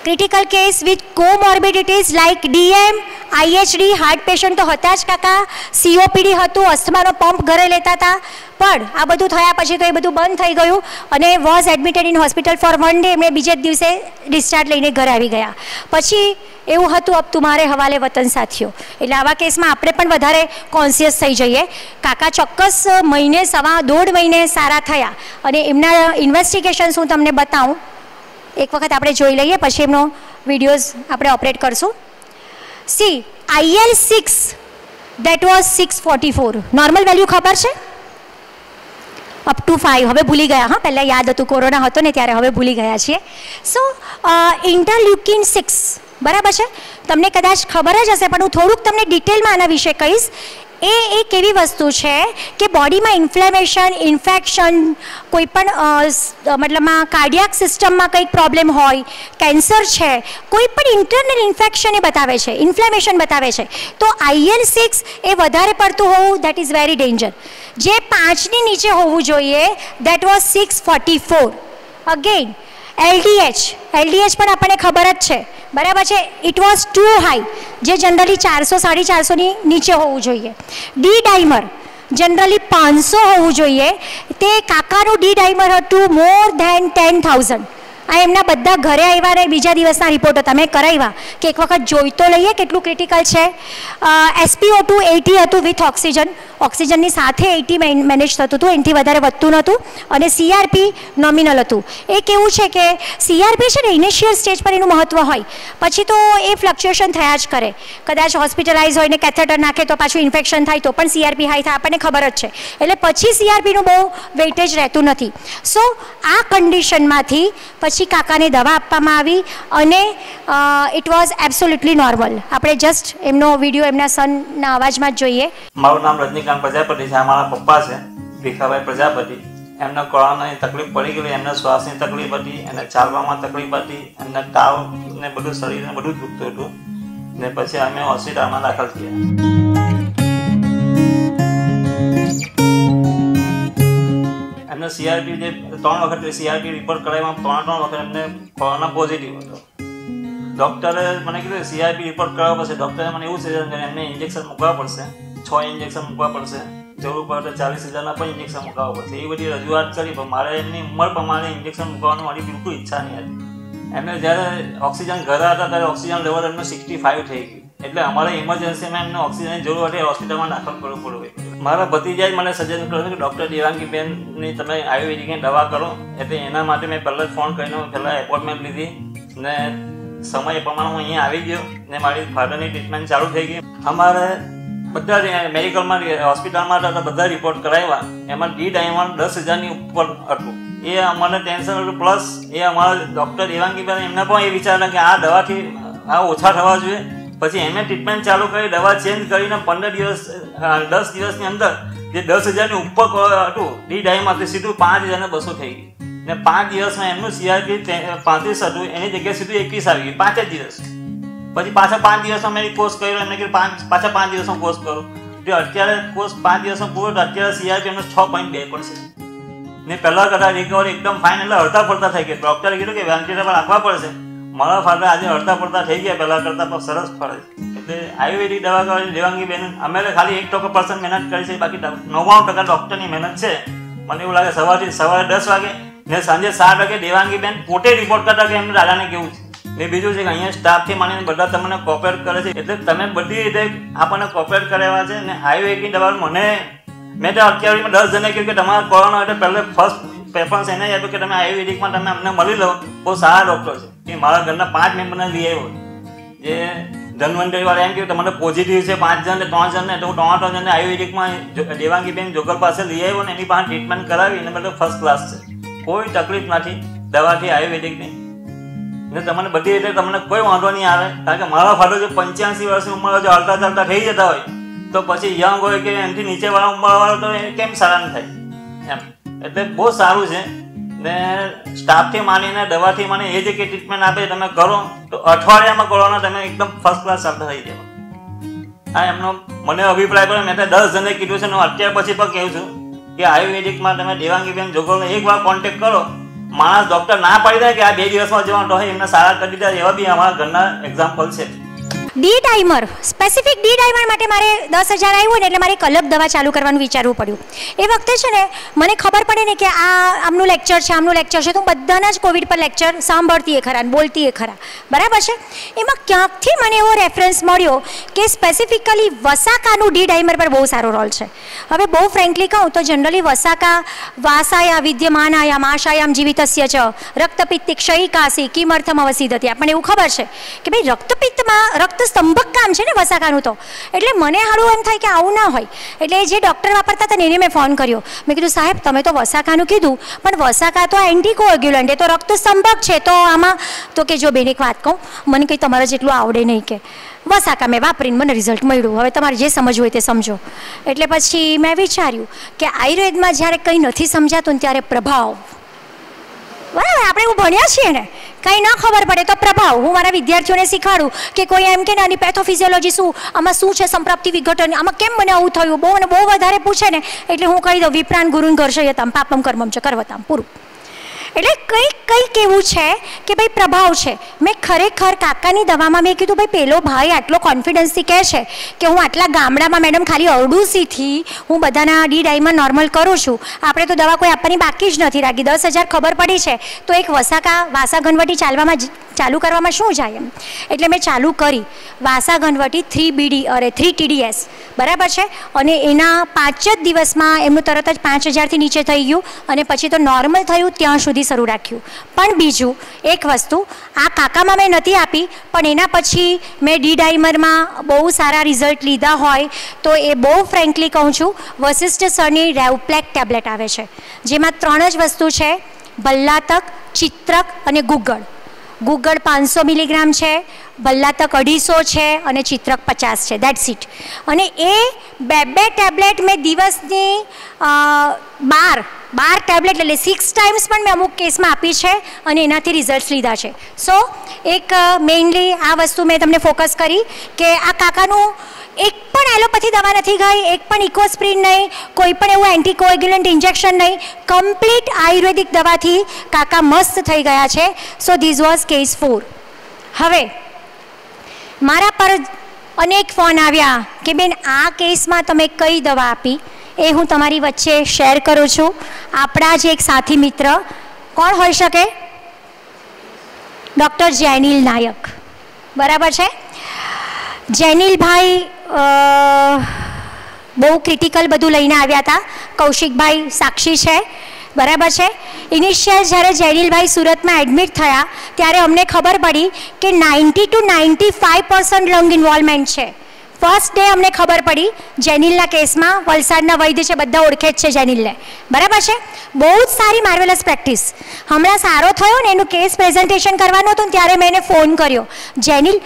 critical case with comorbidities like DM, IHD, heart patient તો હતા જ કાકા, COPD હતું, અસ્થમાનો પંપ ઘરે લેતા હતા. પણ આ બધું થયા પછી તો એ બધું બંધ થઈ ગયું, અને was admitted in hospital four 1 day. એમણે બીજે જ દિવસે ડિસ્ચાર્જ લઈને ઘરે આવી ગયા. પછી એવું હતું અબ તુમારે હવાલે વતન સાથીઓ. એટલે આવા કેસમાં આપણે પણ વધારે કોન્શિયસ થઈ જઈએ. કાકા ચોક્કસ મહિને 1.5-1.5 મહિને સારા થયા, અને એમના ઇન્વેસ્ટિગેશન્સ હું તમને બતાવું. એક વખત આપણે જોઈ લઈએ, પછી એમનો વિડીયોઝ આપણે ઓપરેટ કરશું. C IL-6 that was 644. Normal value ખબર છે? Up to 5. હવે ભૂલી ગયા, હા, પહેલાં યાદ હતું, કોરોના હતો ને ત્યારે, હવે ભૂલી ગયા છીએ. સો ઇન્ટરલ્યુકિન 6, બરાબર છે, તમને કદાચ ખબર જ હશે, પણ હું થોડુંક તમને ડિટેલમાં આના વિશે કહીશ. એ એક એવી વસ્તુ છે કે બોડીમાં ઇન્ફ્લેમેશન, ઇન્ફેક્શન, કોઈ પણ મતલબમાં કાર્ડિયાક સિસ્ટમમાં કંઈક પ્રોબ્લેમ હોય, કેન્સર છે, કોઈ પણ ઇન્ટરનલ ઇન્ફેક્શન એ બતાવે છે, ઇન્ફ્લેમેશન બતાવે છે. તો IL-6 એ વધારે પડતું હોવું, દેટ ઇઝ વેરી ડેન્જર. જે 5ની નીચે હોવું જોઈએ, દેટ વોઝ 644. અગેન LDH પણ આપણને ખબર જ છે, બરાબર છે, ઇટ વોઝ ટુ હાઈ, જે જનરલી 400-450ની નીચે હોવું જોઈએ. D ડાયમર જનરલી 500 હોવું જોઈએ, તે કાકાનું D ડાયમર હતું મોર ધેન 10,000. આ એમના બધા ઘરે આવ્યા ને બીજા દિવસના રિપોર્ટ હતા, મેં કરાવ્યા કે એક વખત જોઈ તો લઈએ કેટલું ક્રિટિકલ છે. SpO2 80 હતું વિથ ઓક્સિજન. ઓક્સિજનની સાથે 80 મેનેજ થતું હતું, એનાથી વધારે વધતું નહોતું અને CRP નોમિનલ હતું. એ કેવું છે કે CRP છે ને ઇનિશિયલ સ્ટેજ પર એનું મહત્ત્વ હોય, પછી તો એ ફ્લક્ચ્યુએશન થયા જ કરે. કદાચ હોસ્પિટલાઇઝ હોય ને કેથેટર નાખે તો પાછું ઇન્ફેક્શન થાય તો પણ CRP હાઈ થાય, આપણને ખબર જ છે. એટલે પછી CRPનું બહુ વેઇટેજ રહેતું નથી. સો આ કન્ડિશનમાંથી પછી કાકાને દવા આપવામાં આવી અને ઇટ વોઝ એબ્સોલ્યુટલી નોર્મલ. આપણે જસ્ટ એમનો વિડીયો એમના સનના અવાજમાં જ જોઈએ. મારું નામ રજનીકાંત પ્રજાપતિ છે. અમારા પપ્પા છે ભીખાભાઈ પ્રજાપતિ. એમને કોરોનાની તકલીફ પડી ગઈ, એમને શ્વાસની તકલીફ હતી, એને ચાલવામાં તકલીફ હતી, એમને તાવ ને બધું શરીરને બધું જ દુખતું હતું ને પછી અમે હોસ્પિટલમાં દાખલ થયા. એમને CRP જે 3 વખત CRP રિપોર્ટ કરાવ્યા, 3 વખત એમને કોરોના પોઝિટિવ હતો. ડૉક્ટરે મને કીધું CRP રિપોર્ટ કરાવવા પડશે. ડૉક્ટરે મને એવું સજેશન કર્યું એમને ઇન્જેક્શન મૂકવા પડશે, 6 ઇન્જેક્શન મૂકવા પડશે, જરૂર પડે તો 40,000ના પણ ઇન્જેક્શન મૂકવા પડશે. એ બધી રજૂઆત કરી પણ મારે એમની ઉંમર પ્રમાણે ઇન્જેક્શન મૂકવાની મારી બિલકુલ ઈચ્છા નહીં હતી. એમને જ્યારે ઓક્સિજન ઘરે હતા ત્યારે ઓક્સિજન લેવલ એમનું 65 થઈ ગયું. એટલે અમારે ઇમરજન્સીમાં એમને ઓક્સિજનની જરૂર હતી, હોસ્પિટલમાં દાખલ કરવું પડ્યું. મારા ભતીજાએ મને સજેશન કર્યું કે ડૉક્ટર દેવાંગીબેનની તમે આયુર્વેદિકની દવા કરો. એટલે એના માટે મેં પહેલાં જ ફોન કરીને પહેલાં એપોઇન્ટમેન્ટ લીધી ને સમય પ્રમાણે હું અહીંયા આવી ગયો ને મારી ફાધરની ટ્રીટમેન્ટ ચાલુ થઈ ગઈ. અમારે બધા મેડિકલમાં હોસ્પિટલમાં બધા રિપોર્ટ કરાવ્યા, એમાં D-dimer 10,000ની ઉપર હતું. એ અમને ટેન્શન હતું. પ્લસ એ અમારા ડૉક્ટર દેવાંગીબેન એમને પણ એ વિચારતા કે આ દવાથી આ ઓછા થવા જોઈએ. પછી એમને ટ્રીટમેન્ટ ચાલુ કરી, દવા ચેન્જ કરીને 10 દિવસની અંદર જે 10,000ની ઉપર હતું D-dimer તે સીધું 5,200 થઈ ગયું ને 5 દિવસમાં એમનું CRP 35 હતું, એની જગ્યાએ સીધું 21 આવી ગયું 5 જ દિવસ. પછી પાછા 5 દિવસમાં મેં કોર્સ કર્યો. એમને કીધું પાછા 5 દિવસનો કોર્સ કરો. જો અત્યારે કોર્સ 5 દિવસનો પૂરો તો અત્યારે CRP એમનો 6.2 પર છે ને પહેલાં કરતાં રિકવરી એકદમ ફાઇન. એટલે હળતા પડતા થઈ ગયા. ડૉક્ટરે કીધું કે વેન્ટિલેટર પર રાખવા પડશે. મારા ફાધર આજે હળતા પડતા થઈ ગયા, પહેલાં કરતાં પણ સરસ ફળે. એટલે આયુર્વેદિક દવા કરવાની દેવાંગીબેન અમે ખાલી 1% મહેનત કરી છે, બાકી 99% ડૉક્ટરની મહેનત છે. મને એવું લાગે સવારે 10 વાગે ને સાંજે 7 વાગે દેવાંગીબેન પોતે રિપોર્ટ કરતા કે એમને દાદાને કેવું છે. ને બીજું છે કે અહીંયા સ્ટાફથી માનીને બધા તમને કોપરેટ કરે છે. એટલે તમે બધી રીતે આપણને કોપરેટ કરાવ્યા છે ને આયુર્વેદિકની દવા મેં તો અત્યારમાં 10 જણે કહ્યું કે તમારા કોરોના એટલે પહેલે ફર્સ્ટ પ્રેફરન્સ એને જ આપ્યું કે તમે આયુર્વેદિકમાં તમે અમને મળી લો. બહુ સારા ડૉક્ટર છે. એ મારા ઘરના 5 મેમ્બરને લઈ આવ્યો. જે ધન્વંતરીવાળા એમ કહ્યું તમને પોઝિટિવ છે 5 જણ ને 3 જણને, તો હું 3 જણને આયુર્વેદિકમાં દેવાંગીબેન જોગલ પાસે લઈ આવ્યો ને એની પાસે ટ્રીટમેન્ટ કરાવી અને બધું ફર્સ્ટ ક્લાસ છે. કોઈ તકલીફ નથી દવાથી આયુર્વેદિકની ને તમને બધી રીતે તમને કોઈ વાંધો નહીં આવે. કારણ કે મારા ફાધર જો 85 વર્ષની ઉંમર જો હલતા ચાલતા થઈ જતા હોય તો પછી યંગ હોય કે એમથી નીચેવાળા ઉંમરવાળા તો એ કેમ સારા ન થાય એમ. એટલે બહુ સારું છે ને સ્ટાફથી માનીને દવાથી મને એ જે કે ટ્રીટમેન્ટ આપે તમે કરો તો અઠવાડિયામાં કોરોના તમે એકદમ ફર્સ્ટ ક્લાસ ચાલતા થઈ જવા. આ એમનો મને અભિપ્રાય પડે. મેં તો 10 જણે કીધું છે ને હું અત્યાર પછી પણ કહું છું કે આયુર્વેદિકમાં તમે દેવાંગીબેન જોગલનો એકવાર કોન્ટેક્ટ કરો. માણસ ડૉક્ટર ના પાડી દે કે આ 2 દિવસમાં જવાનું હોય એમને સારા કરી દીધા, એવા બી અમારા ઘરના એક્ઝામ્પલ છે. D-dimer સ્પેસિફિક D-dimer માટે મારે 10,000 આવ્યું ને એટલે મારે એક અલગ દવા ચાલુ કરવાનું વિચારવું પડ્યું. એ વખતે છે ને મને ખબર પડે ને કે આમનું લેક્ચર છે આમનું લેક્ચર છે, તો હું બધાના જ કોવિડ પર લેક્ચર સાંભળતી એ ખરા બોલતી એ ખરા, બરાબર છે. એમાં ક્યાંકથી મને એવો રેફરન્સ મળ્યો કે સ્પેસિફિકલી વસાકાનું D-dimer પર બહુ સારો રોલ છે. હવે બહુ ફ્રેન્કલી કહું તો જનરલી વસાકા વાસાયા વિદ્યમાનાયામ આશાયામ જીવિતસ્ય ચ રક્તપિત્ત ક્ષયિકાસી કિમર્થમ અવસિદતિ. આપણને એવું ખબર છે કે ભાઈ રક્તપિત્તમાં સ્તંભક કામ છે ને વસાકાનું. તો એટલે મને સારું એમ થાય કે આવું ના હોય. એટલે જે ડૉક્ટર વાપરતા હતા ને એને મેં ફોન કર્યો. મેં કીધું સાહેબ તમે તો વસાકાનું કીધું પણ વસાકા તો એન્ટીકોએગ્યુલન્ટ, એ તો રક્ત સ્તંભક છે. તો આમાં તો કે જો બેન એક વાત કહું, મને કંઈ તમારે જેટલું આવડે નહીં કે વસાકા મેં વાપરીને મને રિઝલ્ટ મળ્યું. હવે તમારે જે સમજવું હોય તે સમજો. એટલે પછી મેં વિચાર્યું કે આયુર્વેદમાં જ્યારે કંઈ નથી સમજાતું ને ત્યારે પ્રભાવ, બરાબર આપણે એવું ભણ્યા છીએ ને, કંઈ ન ખબર પડે તો પ્રભાવ. હું મારા વિદ્યાર્થીઓને શીખવાડું કે કોઈ એમ કે આની પેથોફિઝિયોલોજી શું, આમાં શું છે સંપ્રાપ્તિ વિઘટન, આમાં કેમ મને આવું થયું, બહુ વધારે પૂછે ને એટલે હું કહી દઉં વિપ્રાન ગુરુન ઘર્ષયતામ પાપમ કર્મમ ચ કરવતામ, પૂરું. એટલે કંઈક એવું છે કે ભાઈ પ્રભાવ છે. મેં ખરેખર કાકાની દવામાં મેં કીધું ભાઈ પેલો ભાઈ આટલો કોન્ફિડન્સથી કહે છે કે હું આટલા ગામડામાં મેડમ ખાલી અરડુસીથી હું બધાના D-dimer નોર્મલ કરું છું, આપણે તો દવા કોઈ આપવાની બાકી જ નથી રાખી. 10,000 ખબર પડી છે તો એક વાસા ઘનવટી ચાલવામાં ચાલુ કરવામાં શું જાય એમ. એટલે મેં ચાલુ કરી વાસા ઘનવટી 3 TDS, બરાબર છે. અને એના 5 જ દિવસમાં એમનું તરત જ 5000થી નીચે થઈ ગયું અને પછી તો નોર્મલ થયું ત્યાં સુધી શરૂ રાખ્યું. પણ બીજું એક વસ્તુ આ કાકામાં મેં નથી આપી, પણ એના પછી મેં ડી ડાઈમરમાં બહુ સારા રિઝલ્ટ લીધા હોય તો એ બહુ ફ્રેન્કલી કહું છું, વશિષ્ઠ સરની રેવપ્લેક ટેબ્લેટ આવે છે, જેમાં 3 જ વસ્તુ છે, ભલ્લાતક, ચિત્રક અને ગુગળ. ગુગળ 500 મિલીગ્રામ છે, ભલ્લાતક 250 છે અને ચિત્રક 50 છે. That's it. અને એ 2 ટેબ્લેટ મેં દિવસની 12 ટેબ્લેટ એટલે 6 ટાઈમ્સ પણ મેં અમુક કેસમાં આપી છે અને એનાથી રિઝલ્ટ્સ લીધા છે. સો એક મેઇનલી આ વસ્તુ મેં તમને ફોકસ કરી કે આ કાકાનું એક પણ એલોપેથી દવા નથી ગઈ, એક પણ ઇકોસ્પ્રિન નહીં, કોઈ પણ એવું એન્ટીકોએગ્યુલન્ટ ઇન્જેક્શન નહીં, કમ્પ્લીટ આયુર્વેદિક દવાથી કાકા મસ્ત થઈ ગયા છે. સો ધીસ વોઝ કેસ 4. હવે મારા પર અનેક ફોન આવ્યા કે બેન આ કેસમાં તમે કઈ દવા આપી, એ હું તમારી વચ્ચે શેર કરું છું. આપણા જ એક સાથી મિત્ર કોણ હોઈ શકે? ડૉક્ટર જેનિલ નાયક, બરાબર છે. જેનિલભાઈ બહુ ક્રિટિકલ બધું લઈને આવ્યા હતા. કૌશિકભાઈ સાક્ષી છે, બરાબર છે. ઇનિશિયલ જ્યારે જેનિલભાઈ સુરતમાં એડમિટ થયા ત્યારે અમને ખબર પડી કે 90 to 95% લંગ ઇન્વોલ્વમેન્ટ છે. ફર્સ્ટ ડે અમને ખબર પડી જેનિલના કેસમાં. વલસાડના વૈદ્ય છે, બધા ઓળખે જ છે જેનિલને, બરાબર છે. બહુ જ સારી માર્વેલસ પ્રેક્ટિસ. હમણાં સારો થયો ને એનું કેસ પ્રેઝન્ટેશન કરવાનું હતું ત્યારે મેં એને ફોન કર્યો, જેનિલ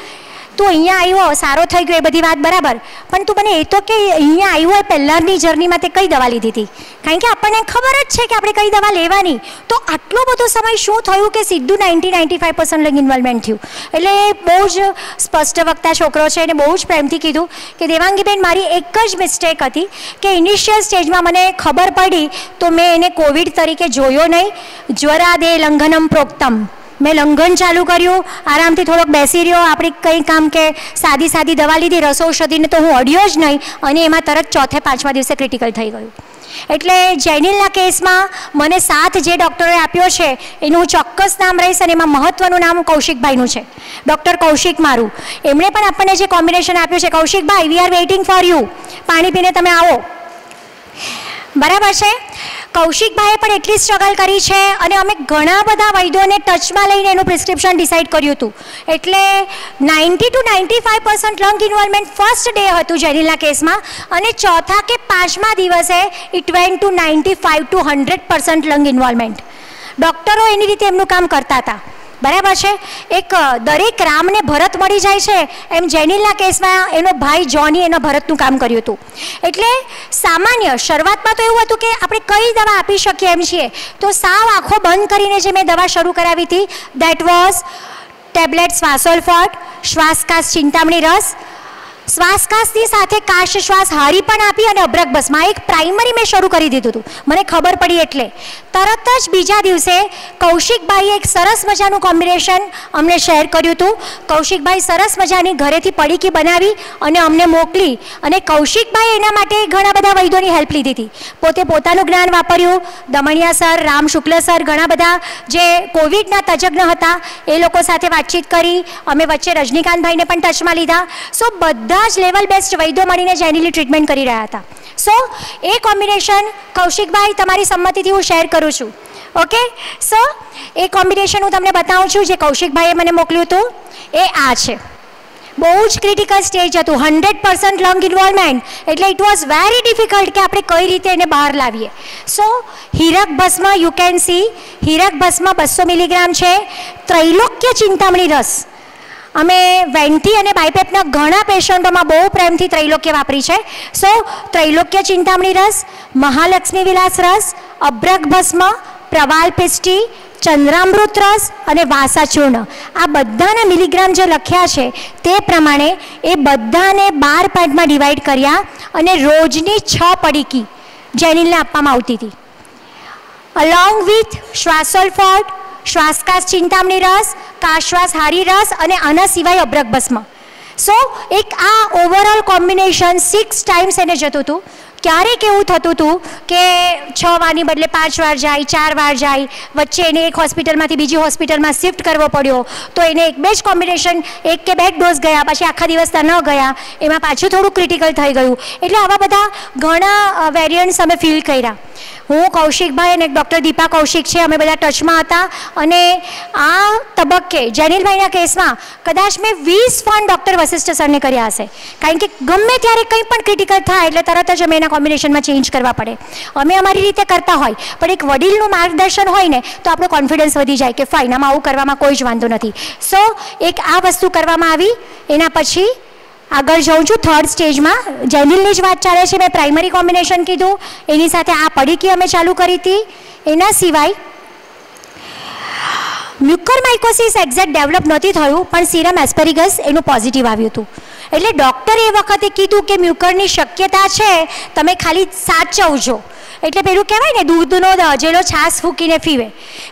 તું અહીંયા આવ્યો, સારો થઈ ગયો, એ બધી વાત બરાબર, પણ તું મને એ તો કે અહીંયા આવ્યો એ પહેલાંની જર્નીમાં તે કઈ દવા લીધી હતી? કારણ કે આપણને ખબર જ છે કે આપણે કઈ દવા લેવાની. તો આટલો બધો સમય શું થયું કે સીધું 90-95% લંગ ઇન્વોલ્વમેન્ટ થયું? એટલે બહુ જ સ્પષ્ટ વક્તા છોકરો છે એને બહુ જ પ્રેમથી કીધું કે દેવાંગીબેન મારી એક જ મિસ્ટેક હતી કે ઇનિશિયલ સ્ટેજમાં મને ખબર પડી તો મેં એને કોવિડ તરીકે જોયો નહીં. જ્વરાદે લંઘનમ પ્રોક્તમ, મેં લંઘન ચાલુ કર્યું, આરામથી થોડોક બેસી રહ્યો, આપણે કંઈ કામ કે સાદી દવા લીધી, રસૌષધિને તો હું અડ્યો જ નહીં અને એમાં તરત 4-5મા દિવસે ક્રિટિકલ થઈ ગયું. એટલે જેનિલના કેસમાં મને સાથ જે ડૉક્ટરોએ આપ્યો છે એનું હું ચોક્કસ નામ રહીશ અને એમાં મહત્ત્વનું નામ કૌશિકભાઈનું છે, ડૉક્ટર કૌશિક મારું. એમણે પણ આપણને જે કોમ્બિનેશન આપ્યું છે, Kaushikbhai we are waiting for you, પાણી પીને તમે આવો, બરાબર છે. કૌશિકભાઈએ પણ એટલી સ્ટ્રગલ કરી છે અને અમે ઘણા બધા વૈદ્યોને ટચમાં લઈને એનું પ્રિસ્ક્રિપ્શન ડિસાઇડ કર્યું હતું. એટલે 90 to 95% lung involvement first day હતું જેનિલના કેસમાં અને 4થા કે 5મા દિવસે it went to 95 to 100% lung involvement. ડૉક્ટરો એની રીતે એમનું કામ કરતા હતા, બરાબર છે. એક દરેક રામને ભરત મળી જાય છે એમ જેનિલના કેસમાં એનો ભાઈ જોની એના ભરતનું કામ કર્યું હતું. એટલે સામાન્ય શરૂઆતમાં તો એવું હતું કે આપણે કઈ દવા આપી શકીએ એમ છીએ, તો સાવ આંખો બંધ કરીને જે મેં દવા શરૂ કરાવી હતી દેટ વોઝ ટેબ્લેટ શ્વાસોલ્ફોટ, શ્વાસકાશ ચિંતામણી રસ, શ્વાસકાશની સાથે કાશ શ્વાસ હારી પણ આપી અને અબ્રક ભસ્મા એક પ્રાઇમરી મેં શરૂ કરી દીધું હતું. મને ખબર પડી એટલે તરત જ બીજા દિવસે કૌશિકભાઈએ એક સરસ મજાનું કોમ્બિનેશન અમને શેર કર્યું હતું. કૌશિકભાઈ સરસ મજાની ઘરેથી પડીકી બનાવી અને અમને મોકલી અને કૌશિકભાઈ એના માટે ઘણા બધા વૈદ્યોની હેલ્પ લીધી હતી. પોતે પોતાનું જ્ઞાન વાપર્યું. દમણિયા સર, રામ શુક્લ સર, ઘણા બધા જે કોવિડના તજજ્ઞ હતા એ લોકો સાથે વાતચીત કરી. અમે વચ્ચે રજનીકાંતભાઈને પણ ટચમાં લીધા. સો બધા જ લેવલ બેસ્ટ વૈદ્યો મળીને જેનિલની ટ્રીટમેન્ટ કરી રહ્યા હતા. સો એ કોમ્બિનેશન કૌશિકભાઈ તમારી સંમતિથી હું શેર કરું છું. ઓકે, સો એ કોમ્બિનેશન હું તમને બતાવું છું જે કૌશિકભાઈએ મને મોકલ્યું હતું. એ આ છે. બહુ જ ક્રિટિકલ સ્ટેજ હતું, 100% લંગ ઇન્વોલ્વમેન્ટ. એટલે ઇટ વોઝ વેરી ડિફિકલ્ટ કે આપણે કઈ રીતે એને બહાર લાવીએ. સો હીરક ભસ્મ, યુ કેન સી, હીરક ભસ્મ 200 મિલીગ્રામ છે. ત્રૈલોક્ય ચિંતામણી રસ, અમે વેન્ટી અને બાયપેપના ઘણા પેશન્ટોમાં બહુ પ્રેમથી ત્રૈલોક્ય વાપરી છે. સો ત્રૈલોક્ય ચિંતામણી રસ, મહાલક્ષ્મી વિલાસ રસ, અબ્રક ભસ્મ, પ્રવાલ પિષ્ટી, ચંદ્રામૃત રસ અને વાસા ચૂર્ણ, આ બધાના મિલીગ્રામ જે લખ્યા છે તે પ્રમાણે એ બધાને 12 પાર્ટમાં ડિવાઈડ કર્યા અને રોજની 6 પડીકી જેનિલને આપવામાં આવતી હતી. અલોંગ વિથ શ્વાસોલ્ફોટ, શ્વાસકાશ ચિંતામણી રસ, કાશ્વાસ હારી રસ અને આના સિવાય અબ્રક ભસ્મ. સો એક આ ઓવરઓલ કોમ્બિનેશન 6 ટાઈમ્સ એને જતું હતું. ક્યારેક એવું થતું હતું કે 6 વારની બદલે 5 વાર જાય, 4 વાર જાય, વચ્ચે એને એક હોસ્પિટલમાંથી બીજી હોસ્પિટલમાં શિફ્ટ કરવો પડ્યો, તો એને એક બે જ કોમ્બિનેશન, એક કે બે ડોઝ ગયા, પછી આખા દિવસના ન ગયા, એમાં પાછું થોડું ક્રિટિકલ થઈ ગયું. એટલે આવા બધા ઘણા વેરિયન્ટ્સ અમે ફીલ કર્યા. હું, કૌશિકભાઈ અને ડૉક્ટર દીપા કૌશિક છે, અમે બધા ટચમાં હતા. અને આ તબક્કે જેનિલભાઈના કેસમાં કદાચ મેં 20 ફોન ડૉક્ટર વશિષ્ઠ સરને કર્યા હશે, કારણ કે ગમે ત્યારે કંઈ પણ ક્રિટિકલ થાય એટલે તરત જ અમે એના કોમ્બિનેશનમાં ચેન્જ કરવા પડે. અમે અમારી રીતે કરતા હોય, પણ એક વડીલનું માર્ગદર્શન હોય ને તો આપણો કોન્ફિડન્સ વધી જાય કે ફાઇન, આમાં આવું કરવામાં કોઈ જ વાંધો નથી. સો એક આ વસ્તુ કરવામાં આવી. એના પછી આગળ જાઉં છું 3rd સ્ટેજમાં. જેનિલની જ વાત ચાલે છે. મેં પ્રાઇમરી કોમ્બિનેશન કીધું, એની સાથે આ પડીકી અમે ચાલુ કરી હતી. એના સિવાય મ્યુકોરમાઇકોસિસ એક્ઝેક્ટ ડેવલપ નહોતી થયું, પણ સીરમ એસ્પેરિગસ એનું પોઝિટિવ આવ્યું હતું. એટલે ડૉક્ટરે એ વખતે કીધું કે મ્યુકરની શક્યતા છે, તમે ખાલી સાચવજો. એટલે પેલું કહેવાય ને, દૂધનો દજેલો છાશ ફૂંકીને પીવે.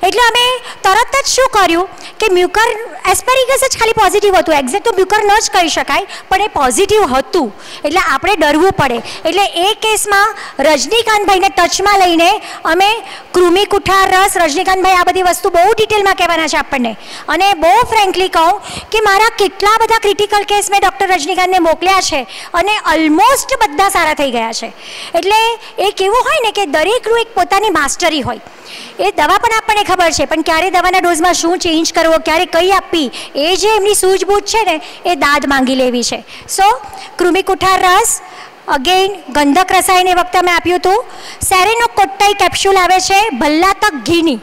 એટલે અમે તરત જ શું કર્યું કે મ્યુકર એસ્પેરિગસ જ ખાલી પોઝિટિવ હતું. એક્ઝેક્ટ તો મ્યુકર ન જ કહી શકાય, પણ એ પોઝિટિવ હતું. એટલે આપણે ડરવું પડે. એટલે એ કેસમાં રજનીકાંતભાઈને ટચમાં લઈને અમે કૃમિ કુઠાર રસ, રજનીકાંતભાઈ આ બધી વસ્તુ બહુ ડિટેલમાં કહેવાના છે આપણને. અને બહુ ફ્રેન્કલી કહું કે મારા કેટલા બધા ક્રિટિકલ કેસ મેં ડૉક્ટર રજનીકાંતને મોકલ્યા છે અને ઓલમોસ્ટ બધા સારા થઈ ગયા છે. એટલે એ કેવું હોય ને કે દરેકનું એક પોતાની માસ્ટરી હોય. એ દવા પણ આપણને ખબર છે, પણ ક્યારે દવાના ડોઝમાં શું ચેન્જ કરવો, ક્યારે કઈ આપવી, એ જે એમની સૂઝબૂઝ છે ને એ દાદ માંગી લેવી છે. સો કૃમિ કુઠાર રસ, અગેઇન ગંધક રસાયણ એ વખતે અમે આપ્યું હતું. સેરેનોકોટ્ટાઈ કેપ્સ્યુલ આવે છે, ભલ્લાતક ઘીની.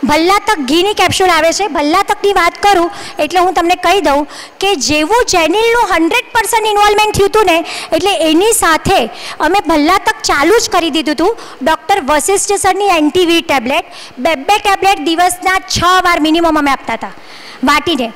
ભલ્લાતક ઘીની કેપ્સ્યુલ આવે છે. ભલ્લાતકની વાત કરું એટલે હું તમને કહી દઉં કે જેવું જેનિલનું 100% ઇન્વોલ્વમેન્ટ થયું હતું ને, એટલે એની સાથે અમે ભલ્લાતક ચાલુ જ કરી દીધું હતું. ડૉક્ટર વશિષ્ઠ સરની એન્ટીવી ટેબ્લેટ, 2 ટેબ્લેટ દિવસના 6 વાર મિનિમમ અમે આપતા હતા વાટીને.